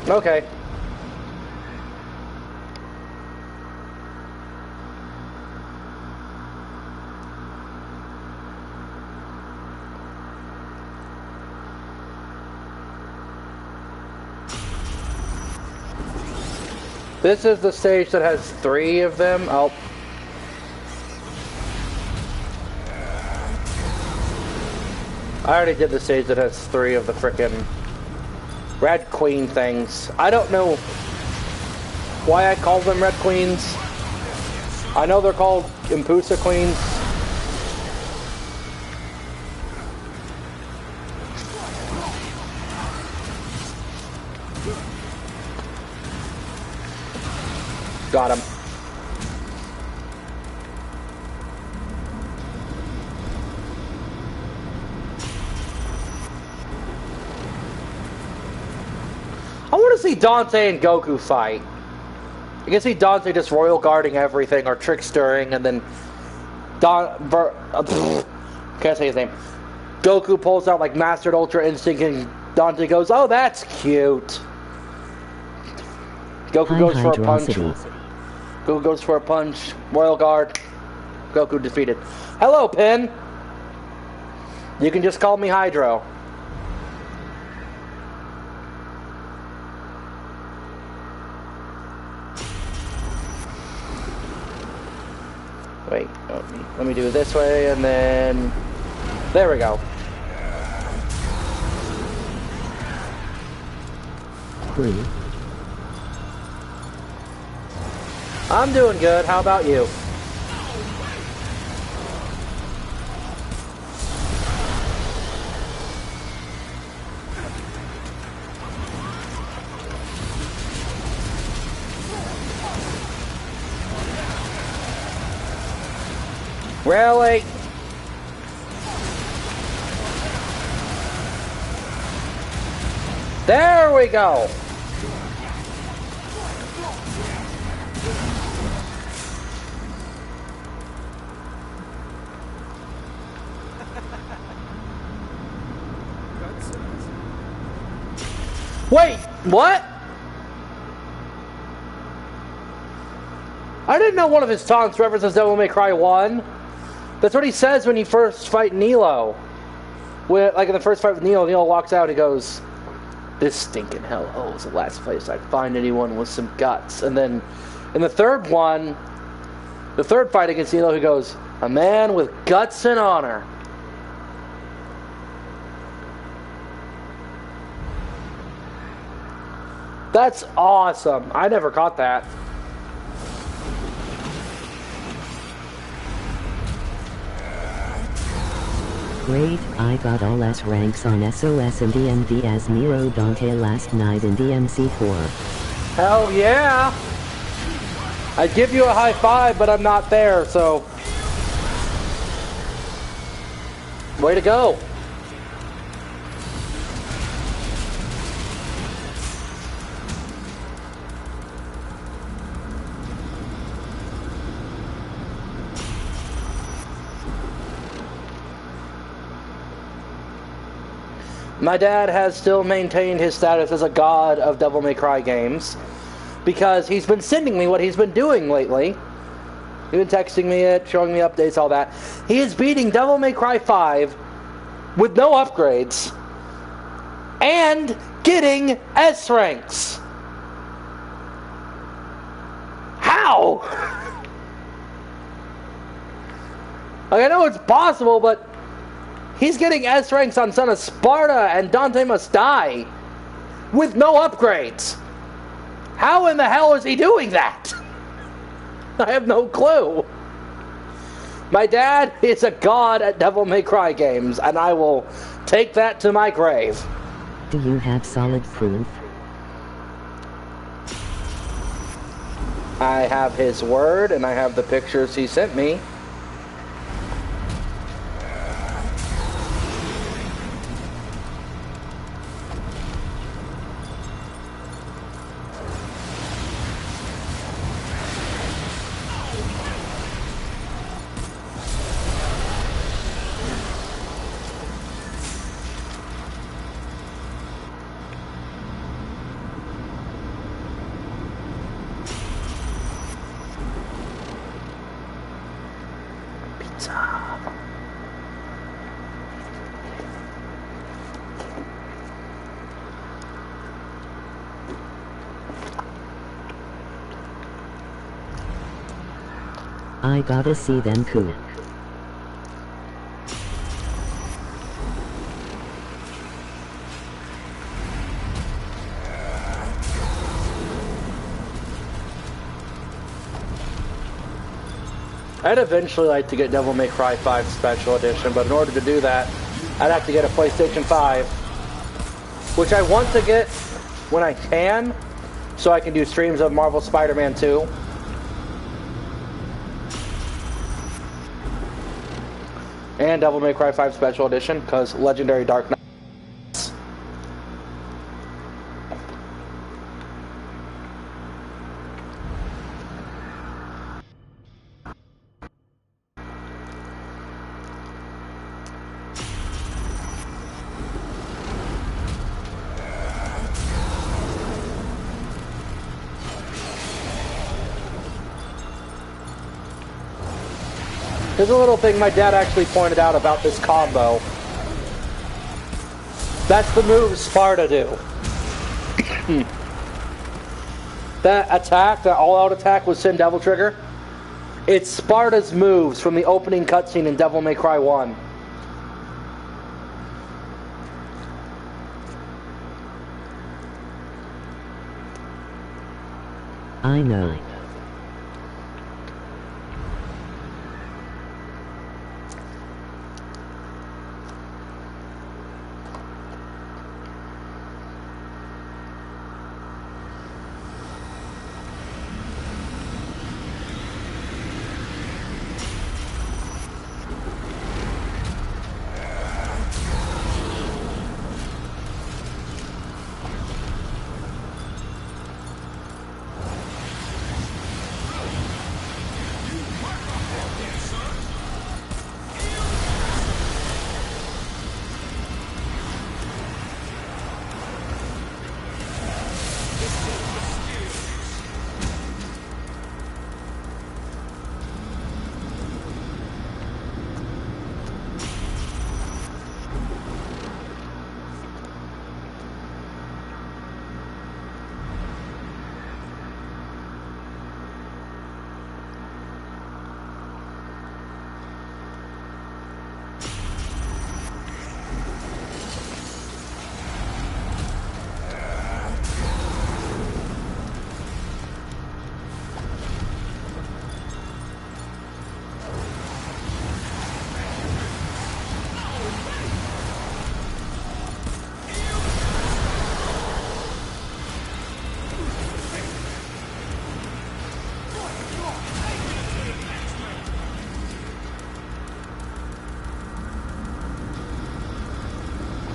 Okay. This is the stage that has 3 of them. Oh. I already did the stage that has 3 of the frickin' Red Queen things. I don't know why I call them Red Queens. I know they're called Impusa Queens. Got him. I want to see Dante and Goku fight. You can see Dante just royal guarding everything or trickstering, and then can't say his name. Goku pulls out like Mastered Ultra Instinct, and Dante goes, "Oh, that's cute." Goku goes for a punch. Goku goes for a punch. Royal Guard. Goku defeated. Hello, Pin. You can just call me Hydro. Wait, let me do it this way, and then... There we go. I'm doing good. How about you? Really? There we go. Wait, what? I didn't know one of his taunts references Devil May Cry 1. That's what he says when you first fight Nilo. When, like in the first fight with Nilo, Nilo walks out, he goes, "This stinking hellhole is the last place I'd find anyone with some guts." And then in the third one, the third fight against Nilo, he goes, "A man with guts and honor." That's awesome. I never caught that. Great, I got all S ranks on SOS and DMV as Nero Dante last night in DMC4. Hell yeah! I'd give you a high five, but I'm not there, so... Way to go! My dad has still maintained his status as a god of Devil May Cry games because he's been sending me what he's been doing lately. He's been texting me it, showing me updates, all that. He is beating Devil May Cry 5 with no upgrades and getting S ranks. How? Like, I know it's possible, but he's getting S ranks on Son of Sparta and Dante Must Die with no upgrades. How in the hell is he doing that? I have no clue. My dad is a god at Devil May Cry games, and I will take that to my grave. Do you have solid proof? I have his word, and I have the pictures he sent me. I gotta see them cook. I'd eventually like to get Devil May Cry 5 Special Edition, but in order to do that, I'd have to get a PlayStation 5, which I want to get when I can, so I can do streams of Marvel Spider-Man 2. And Devil May Cry 5 Special Edition, because Legendary Dark Knight. There's a little thing my dad actually pointed out about this combo. That's the move Sparta do. That attack, that all-out attack with Sin Devil Trigger, it's Sparta's moves from the opening cutscene in Devil May Cry 1. I know.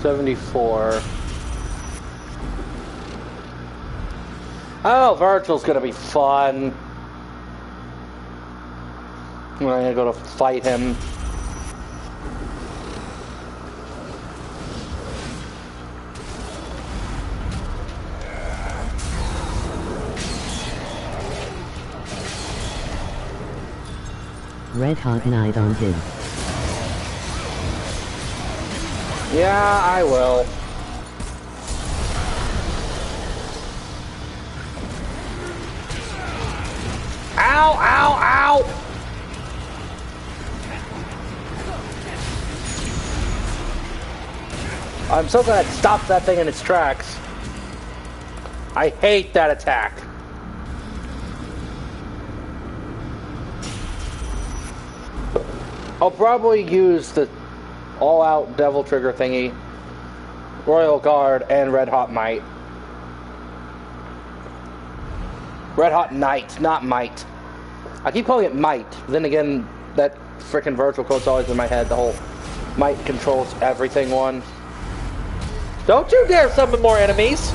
74. Oh, Virgil's gonna be fun. I'm gonna go to fight him. Red Hot Night on him. Yeah, I will. Ow, ow, ow! I'm so glad it stopped that thing in its tracks. I hate that attack. I'll probably use the all-out Devil Trigger thingy, Royal Guard, and Red Hot Might. Red Hot Knight, not Might. I keep calling it Might. Then again, that frickin' virtual code's always in my head. The whole Might controls everything one. Don't you dare summon more enemies!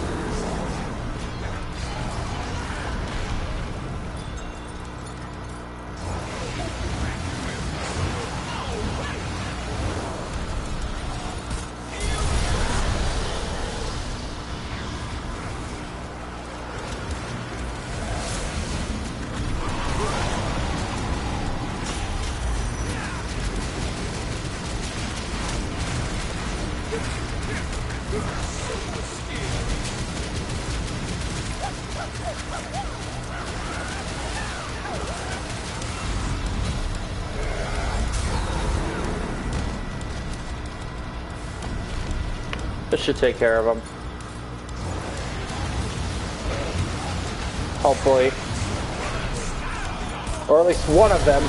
This should take care of them. Hopefully. Or at least one of them.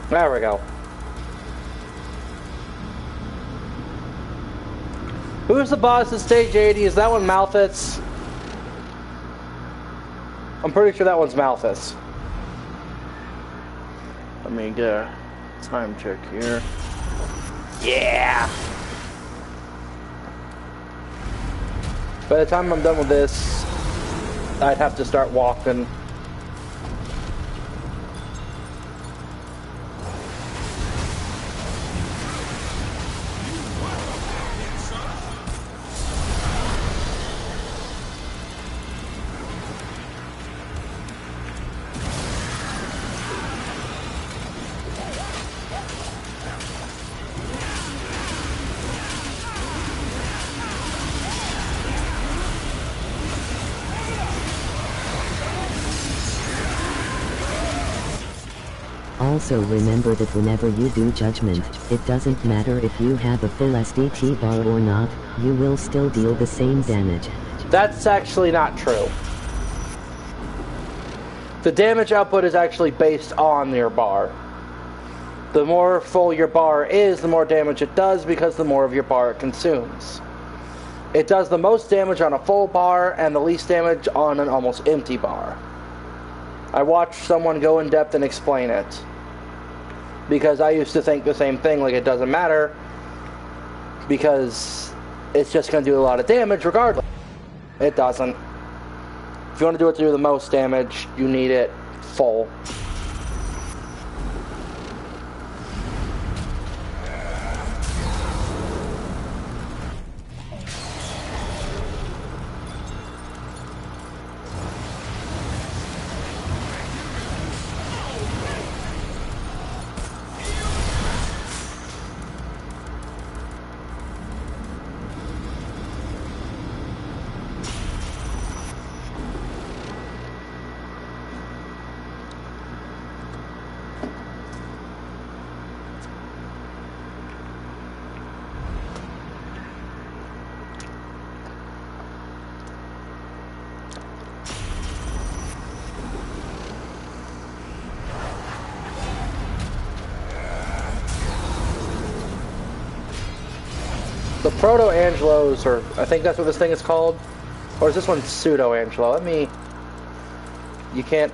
There we go. Who's the boss at stage 80? Is that one Malthus? I'm pretty sure that one's Malthus. Let me get a time check here. Yeah! By the time I'm done with this, I'd have to start walking. Also remember that whenever you do judgment, it doesn't matter if you have a full SDT bar or not, you will still deal the same damage. That's actually not true. The damage output is actually based on your bar. The more full your bar is, the more damage it does because the more of your bar it consumes. It does the most damage on a full bar and the least damage on an almost empty bar. I watched someone go in depth and explain it. Because I used to think the same thing, like it doesn't matter. Because it's just going to do a lot of damage regardless. It doesn't. If you want to do it to do the most damage, you need it full. The Proto-Angelos, or I think that's what this thing is called. Or is this one Pseudo-Angelo? You can't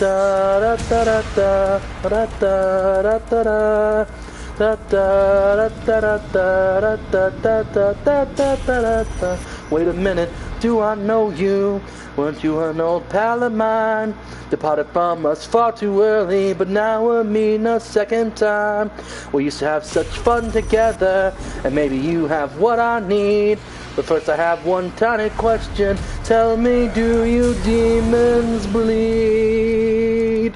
da da da da da da da da. Da da da da da da da da da da da da. Wait a minute, do I know you? Weren't you an old pal of mine? Departed from us far too early, but now we're meeting a second time. We used to have such fun together, and maybe you have what I need. But first I have one tiny question. Tell me, do you demons bleed?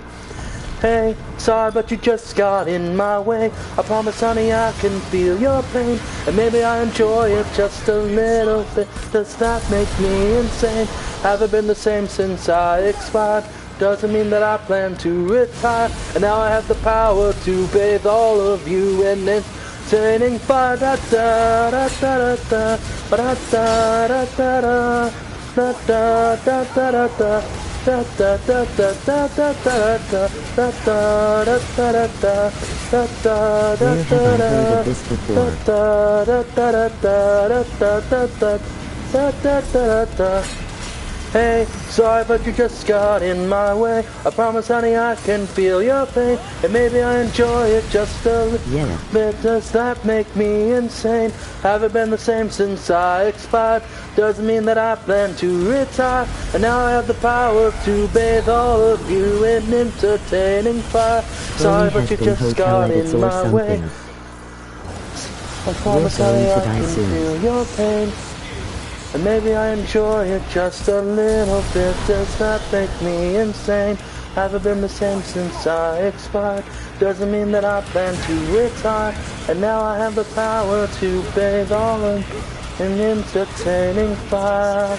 Hey, sorry, but you just got in my way. I promise, honey, I can feel your pain, and maybe I enjoy it just a little bit. Does that make me insane? Haven't been the same since I expired. Doesn't mean that I plan to retire, and now I have the power to bathe all of you in entertaining fire. Da da da da da da da da da da da da da da da. Da da da da da da da da da da da da da da da da da. Where have I heard of this before? Da da da da da da da da da da da da. Hey, sorry, but you just got in my way. I promise, honey, I can feel your pain, and maybe I enjoy it just a little bit. Does that make me insane? Haven't been the same since I expired. Doesn't mean that I plan to retire, and now I have the power to bathe all of you in entertaining fire. Sorry, but you just got in my way. I promise, honey, I can feel your pain, and maybe I enjoy it just a little bit. Does that make me insane? Haven't been the same since I expired. Doesn't mean that I plan to retire, and now I have the power to bathe all of in entertaining fire.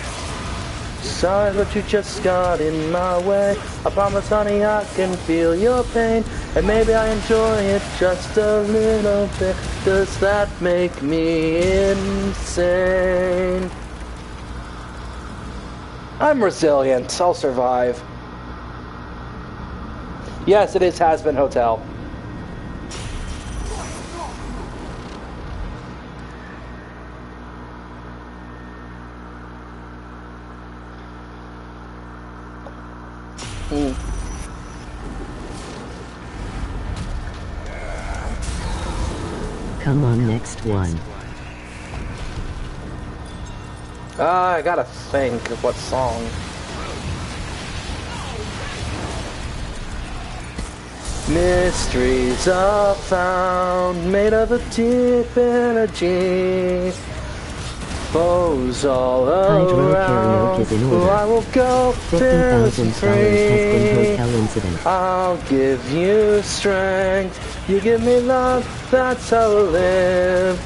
Sorry, but you just got in my way. I promise, honey, I can feel your pain, and maybe I enjoy it just a little bit. Does that make me insane? I'm resilient. I'll survive. Yes, it is Has-Been Hotel. Come on, next one. I gotta think of what song. Mysteries are found, made of a deep energy. Foes all around, who I will go fearless free. I'll give you strength, you give me love, that's how I live.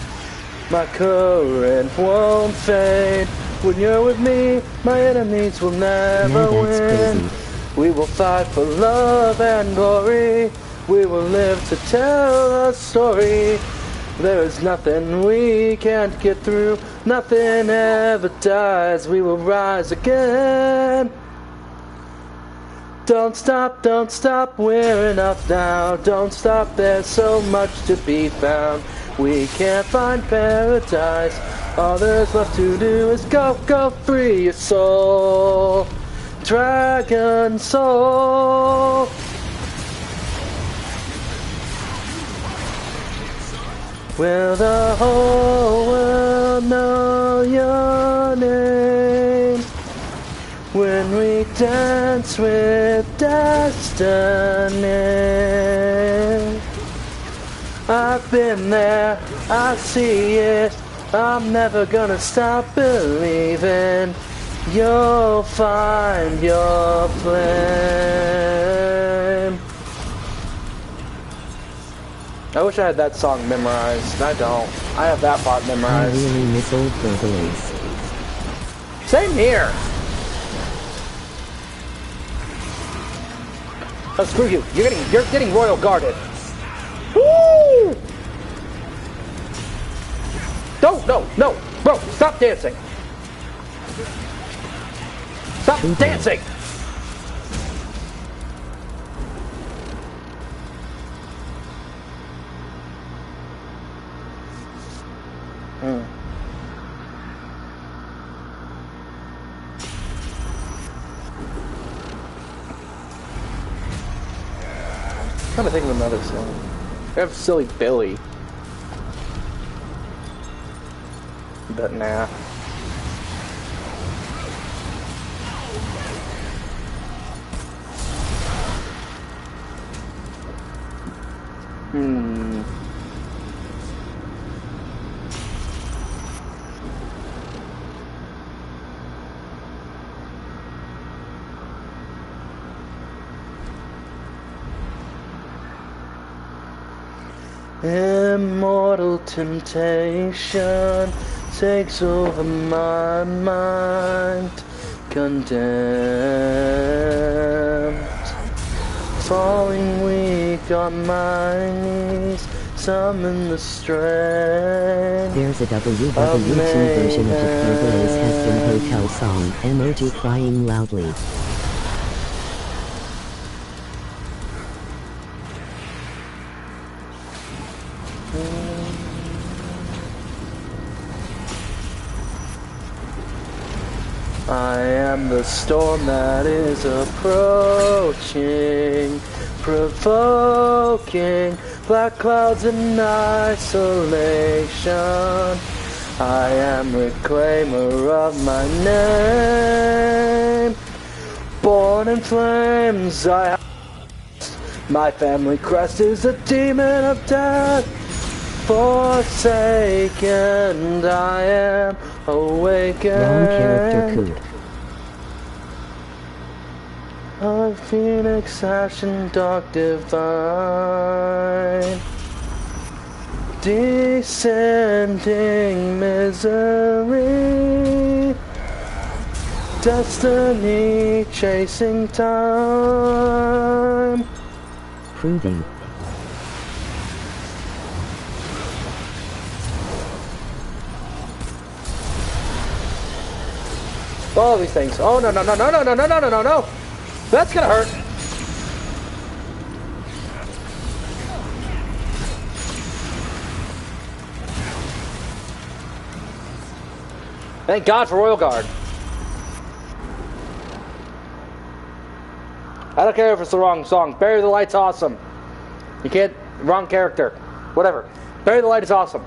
My current won't fade. When you're with me, my enemies will never win. Crazy. We will fight for love and glory. We will live to tell a story. There is nothing we can't get through. Nothing ever dies. We will rise again. Don't stop, we're enough now. Don't stop, there's so much to be found. We can't find paradise. All there's left to do is go, go free your soul. Dragon soul. Will the whole world know your name? When we dance with destiny. I've been there, I see it. I'm never gonna stop believing. You'll find your flame. I wish I had that song memorized. I don't. I have that part memorized. I really miss old burglaries. Same here. Oh, screw you. You're getting royal guarded. Woo! No, bro, stop dancing. Stop dancing. trying to think of another song. We have Silly Billy. But nah. Immortal temptation takes over my mind, condemned, falling weak on my knees, summon the strength. There's a WW2 version of the Purple's Heston Hotel song, emoji crying loudly. I am the storm that is approaching, provoking black clouds in isolation. I am reclaimer of my name, born in flames. My family crest is a demon of death, forsaken. I am awakened. Wrong character code. A phoenix ashen dark divine, descending misery, destiny chasing time. Proving. All these things. Oh no no no no no no no no no no no! That's gonna hurt. Thank God for Royal Guard. I don't care if it's the wrong song. Bury the Light's awesome. You can't. Wrong character. Whatever. Bury the Light is awesome.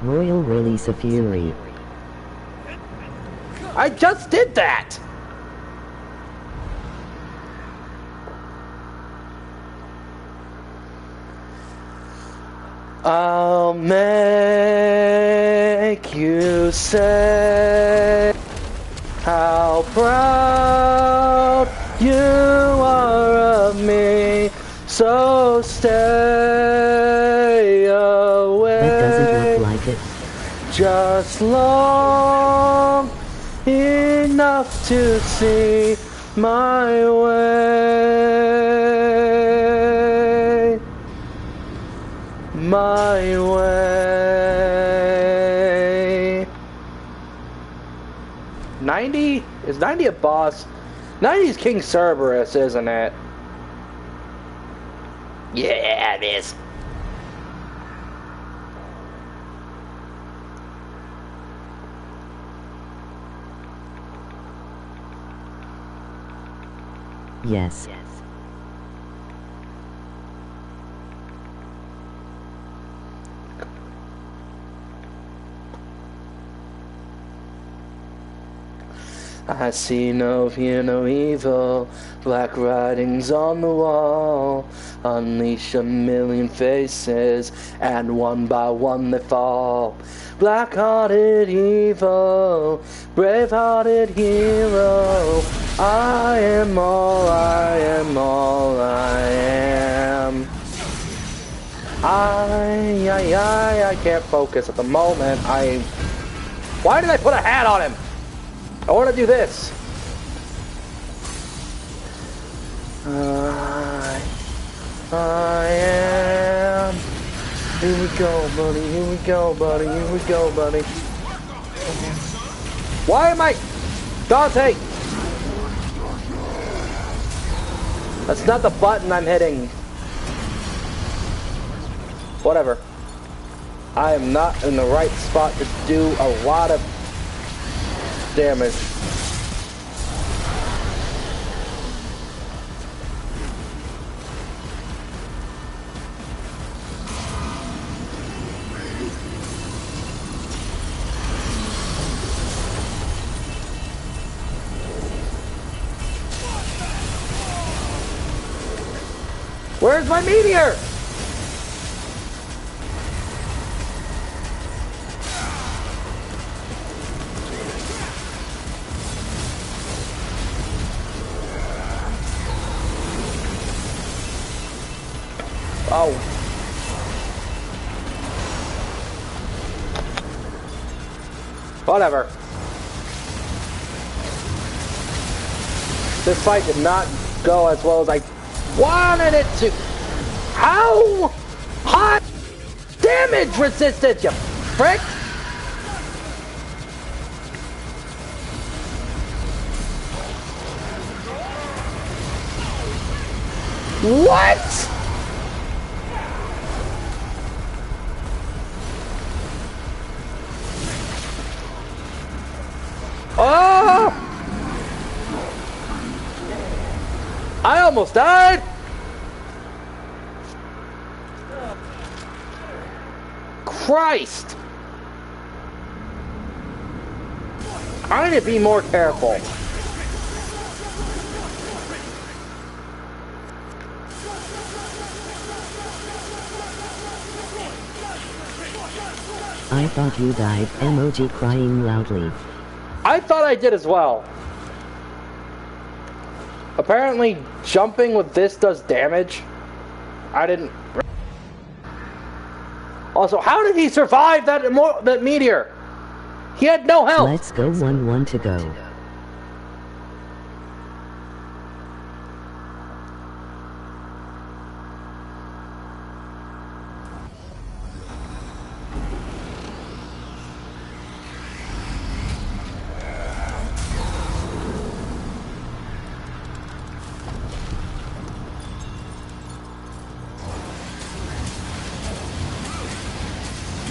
Royal Release of Fury. I just did that! I'll make you say how proud you are of me, so stay away. That doesn't look like it. Just long enough to see my way. My way. 90? Is 90 a boss? 90 is King Cerberus, isn't it? Yeah, it is. Yes. I see no fear, no evil, black writings on the wall, unleash a million faces, and one by one they fall. Black-hearted evil, brave-hearted hero, I am all, I am all I am. I can't focus at the moment. Why did I put a hat on him? I want to do this. I am. Here we go, buddy. Here we go, buddy. Here we go, buddy. Why am I... Dante! That's not the button I'm hitting. Whatever. I am not in the right spot to do a lot of damage. Where's my meteor? Oh. Whatever. This fight did not go as well as I wanted it to. How hot damage resistance, you frick? What? Oh! I almost died! Christ! I need to be more careful. I thought you died, emoji crying loudly. I thought I did as well. Apparently, jumping with this does damage. I didn't. Also, how did he survive that meteor? He had no health. Let's go 1-1 to go.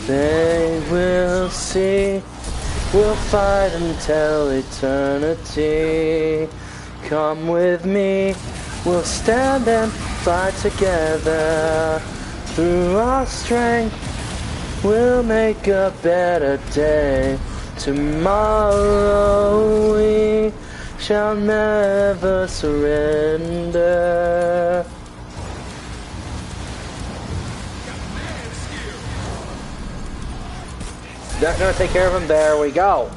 They will see, we'll fight until eternity. Come with me, we'll stand and fight together. Through our strength, we'll make a better day. Tomorrow we shall never surrender. That's gonna take care of him. There we go.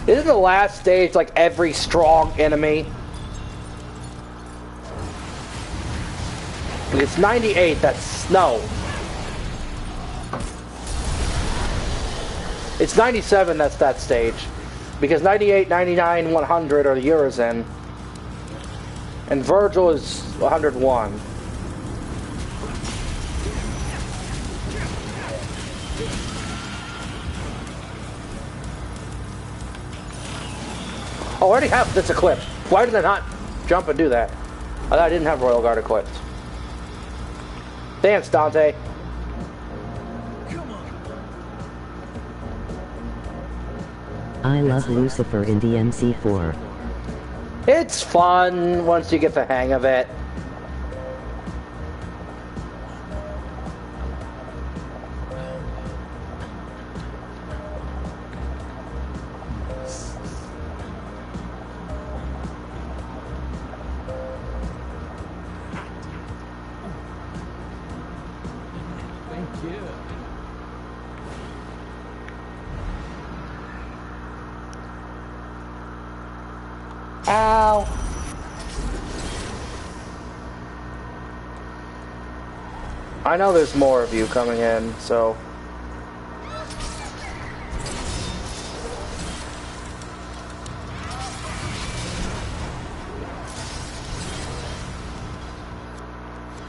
Isn't the last stage like every strong enemy? It's 98, that's snow. It's 97, that's that stage. Because 98, 99, 100 are the Urizen. And Virgil is 101. Oh, I already have this equipped. Why did I not jump and do that? I thought I didn't have Royal Guard equipped. Dance, Dante. I love Lucifer in DMC4. It's fun once you get the hang of it. Ow. I know there's more of you coming in, so...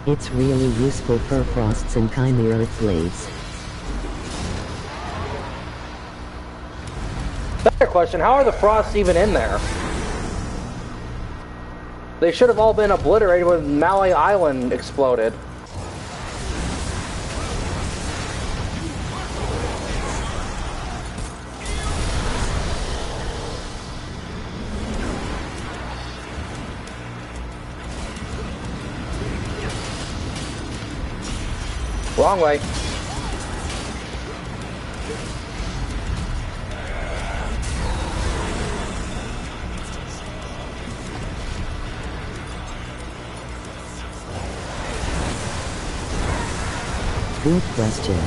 It's really useful for frosts and chimera blades. Better question, how are the frosts even in there? They should have all been obliterated when Maui Island exploded. Wrong way. Good question.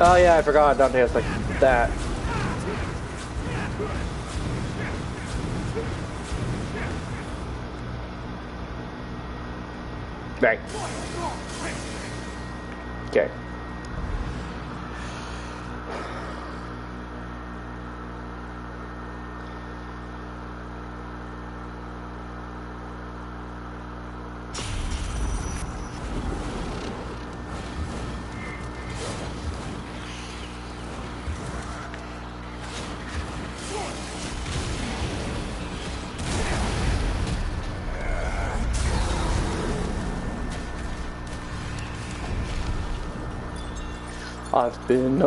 Oh yeah, I forgot Dante has like that. Bang. Okay. I've been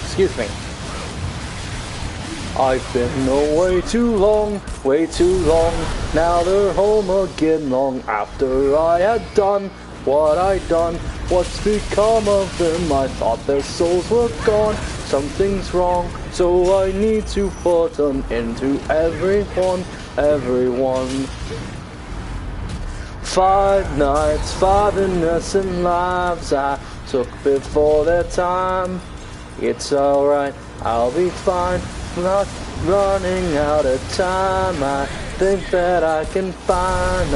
excuse me. I've been away too long, way too long. Now they're home again long after I had done what I'd done. What's become of them? I thought their souls were gone. Something's wrong, so I need to put an end to everyone. 5 nights, 5 innocent lives I took before their time. It's alright, I'll be fine. Not running out of time. I think that I can find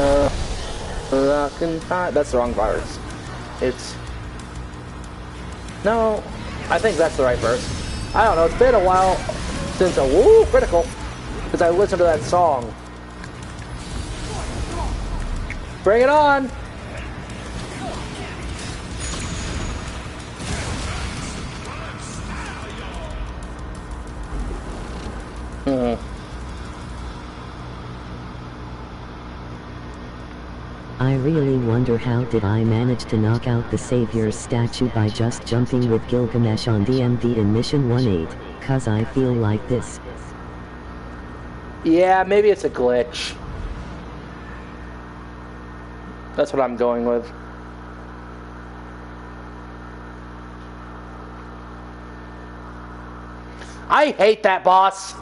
that's the wrong verse. No, I think that's the right verse. I don't know, it's been a while since critical, because I listened to that song. Bring it on! I really wonder how did I manage to knock out the Savior's statue by just jumping with Gilgamesh on DMD in Mission 1-8, cause I feel like this. Yeah, maybe it's a glitch. That's what I'm going with. I hate that boss!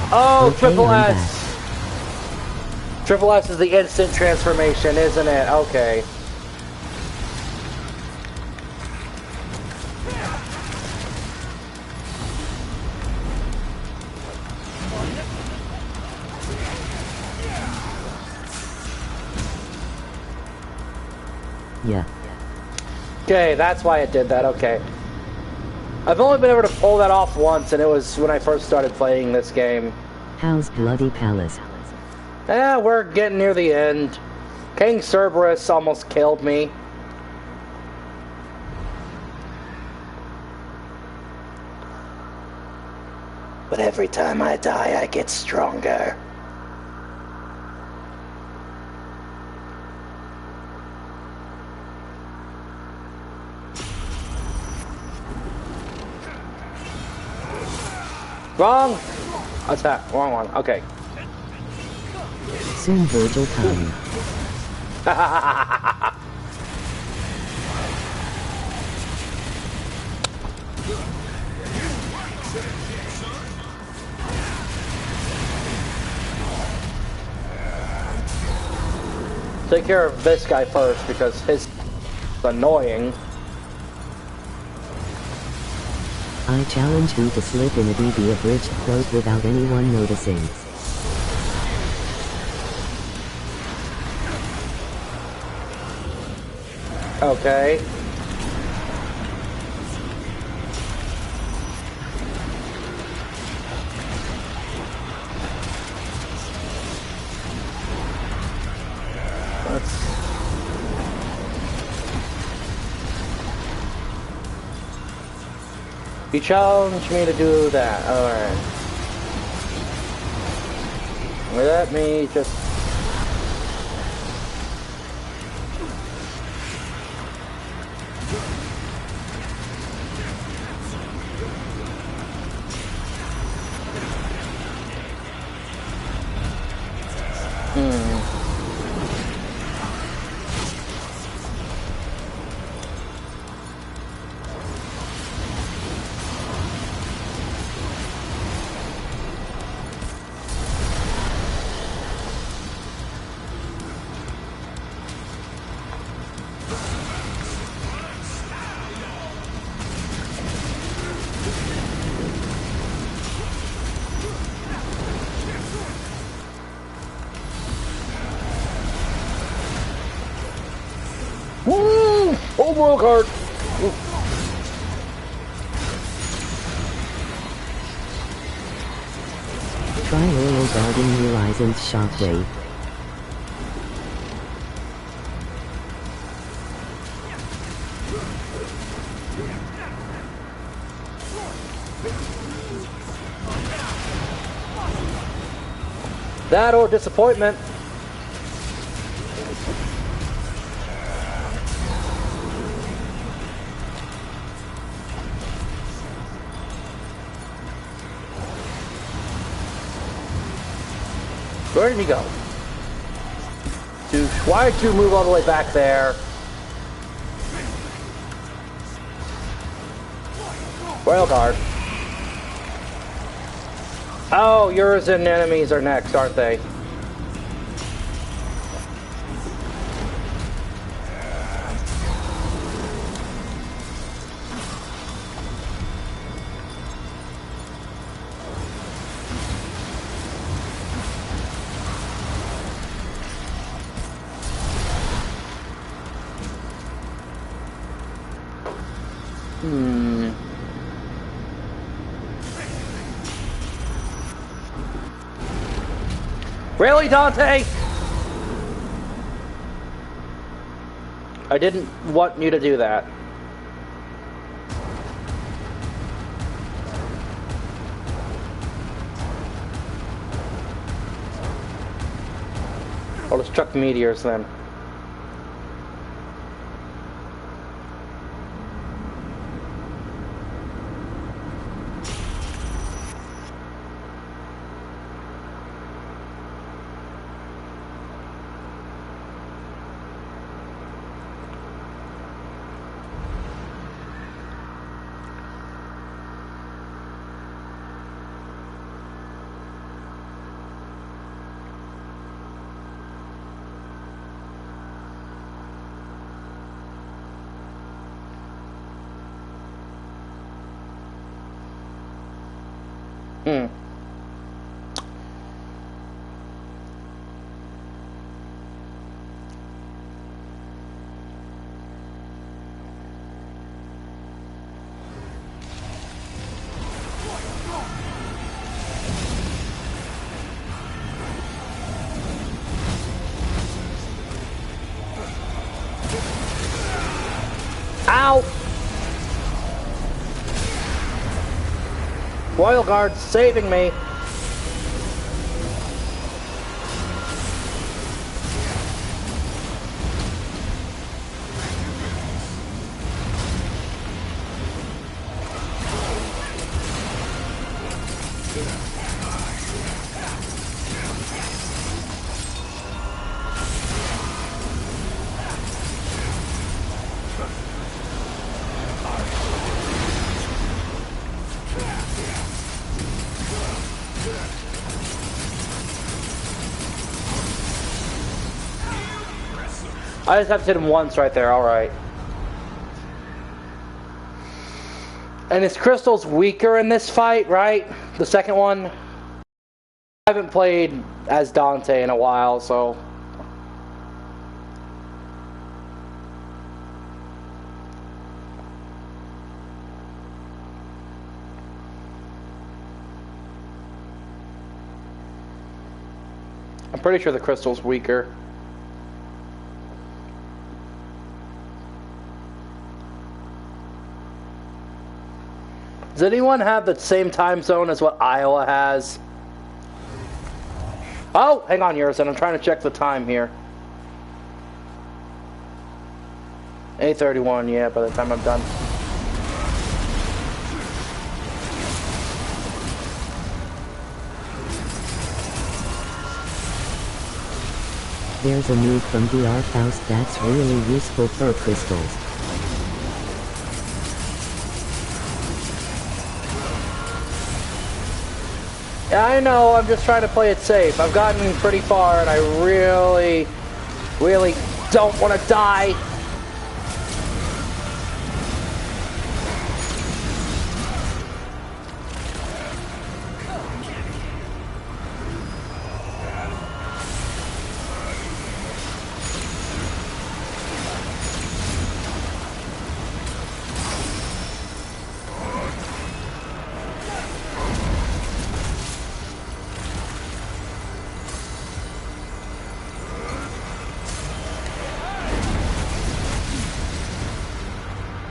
Oh, Okay, triple I'm S. Triple S is the instant transformation, isn't it? Okay. Yeah. Okay, that's why it did that. Okay. I've only been able to pull that off once, and it was when I first started playing this game. How's Bloody Palace? Yeah, we're getting near the end. King Cerberus almost killed me. But every time I die, I get stronger. Wrong! Attack. Wrong one. Okay. Soon Virgil come. Take care of this guy first because his annoying. I challenge you to slip in a DB of rich clothes without anyone noticing. Okay. You challenged me to do that. Alright. Let me just... Woo! Oh, world card! Try Royal Guardian Horizons Shockwave. That or disappointment. Where did he go? Why did you move all the way back there? Royal Guard. Oh, yours and enemies are next, aren't they? Really, Dante? I didn't want you to do that. I'll just chuck meteors then. Hmm. Ow! Royal Guard saving me. I just have to hit him once right there, alright. And his crystal's weaker in this fight, right? The second one? I haven't played as Dante in a while, so... I'm pretty sure the crystal's weaker. Does anyone have the same time zone as what Iowa has? Oh, hang on, Yurison. I'm trying to check the time here. 8:31, yeah, by the time I'm done. There's a move from VR Faust that's really useful for crystals. Yeah, I know, I'm just trying to play it safe. I've gotten pretty far and I really don't want to die.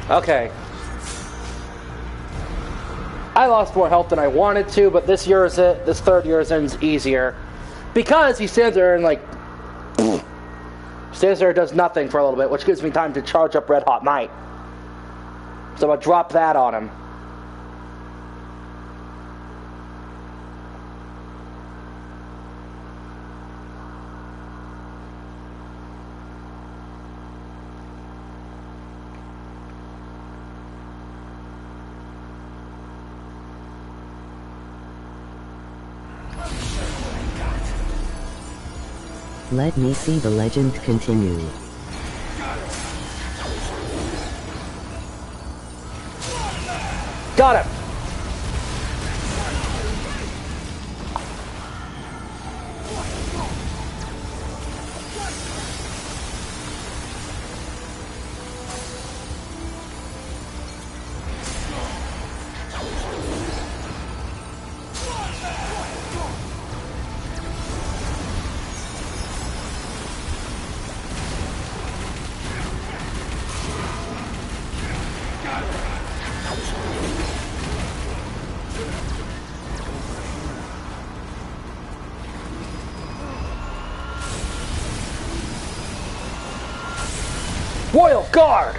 Okay. I lost more health than I wanted to, but this third Urizen's easier. Because he stands there and like... stands there and does nothing for a little bit, which gives me time to charge up Red Hot Knight. So I'll drop that on him. Let me see the legend continue. Got him! Royal Guard!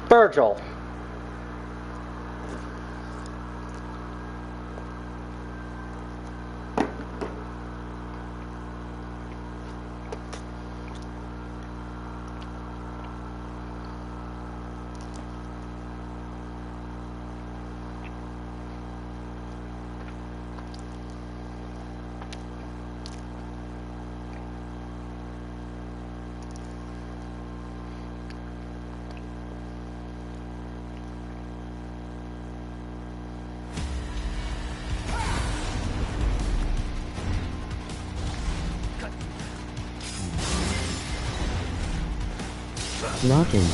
Virgil. Lock in.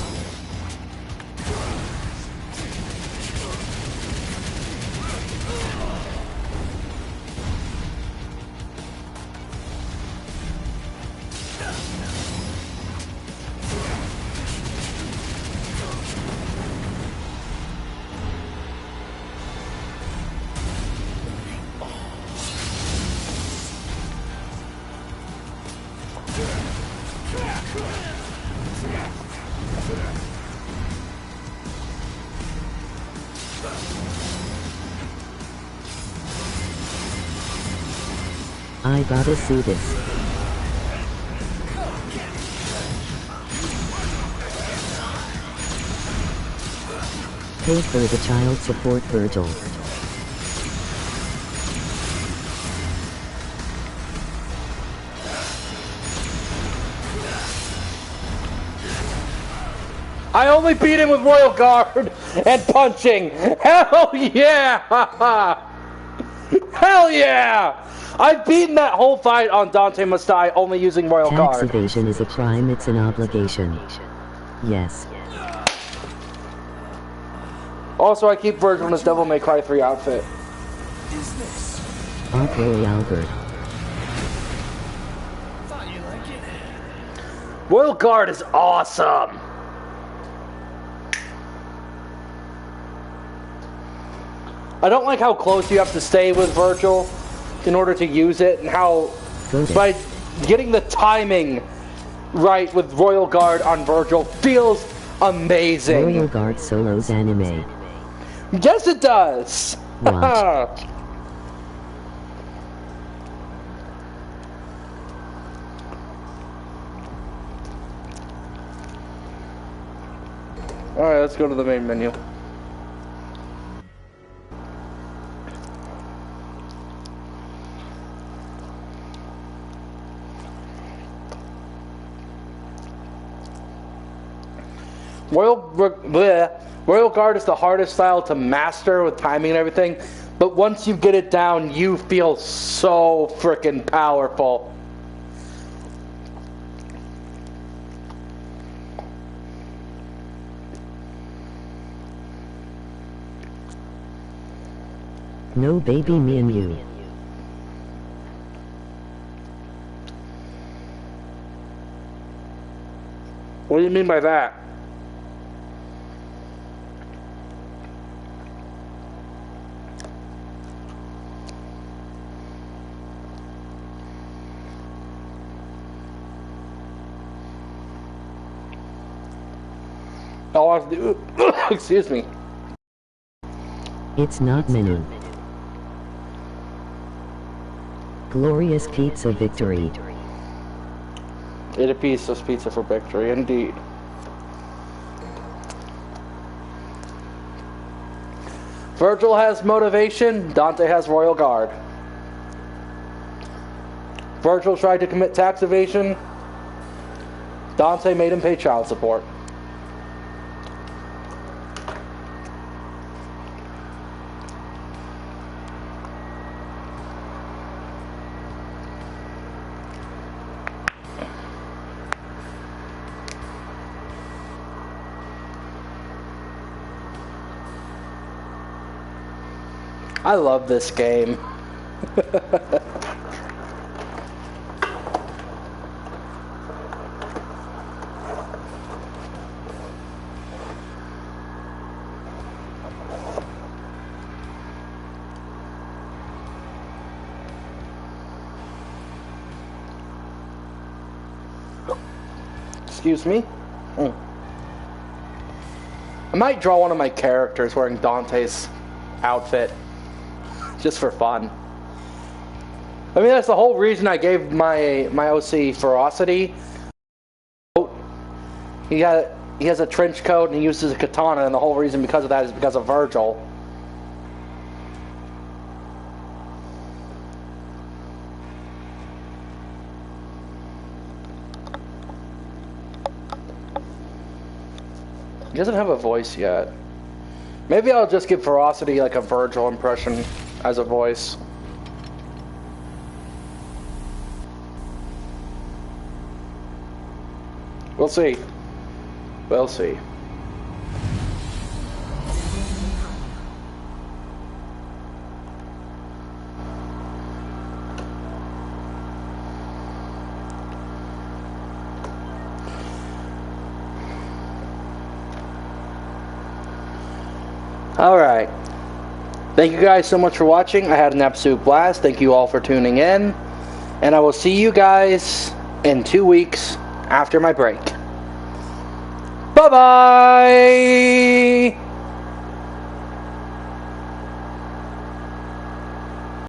I gotta see this. Pay for the child support, Virgil. I only beat him with Royal Guard and punching. Hell yeah! Hell yeah! I've beaten that whole fight on Dante Must Die only using Royal Tax Guard. evasion is a crime, it's an obligation. Yes. Also, I keep Virgil in his Devil May Cry 3 outfit. Royal Albert. Thought you like it. Royal Guard is awesome. I don't like how close you have to stay with Virgil in order to use it, and how by getting the timing right with Royal Guard on Virgil feels amazing. Royal Guard solos anime. Yes, it does. Watch. Alright, let's go to the main menu. Royal Guard is the hardest style to master with timing and everything, but once you get it down, you feel so freaking powerful. No baby, me and you. What do you mean by that? All I have to do, excuse me. It's not menu. Glorious pizza victory. Eat a piece of pizza for victory, indeed. Virgil has motivation, Dante has Royal Guard. Virgil tried to commit tax evasion, Dante made him pay child support. I love this game. Excuse me. I might draw one of my characters wearing Dante's outfit. Just for fun. I mean, that's the whole reason I gave my OC ferocity. He has a trench coat and he uses a katana, and the whole reason because of that is because of Virgil. He doesn't have a voice yet. Maybe I'll just give ferocity like a Virgil impression as a voice. We'll see. We'll see. Alright. Thank you guys so much for watching. I had an absolute blast. Thank you all for tuning in. And I will see you guys in 2 weeks after my break. Bye-bye!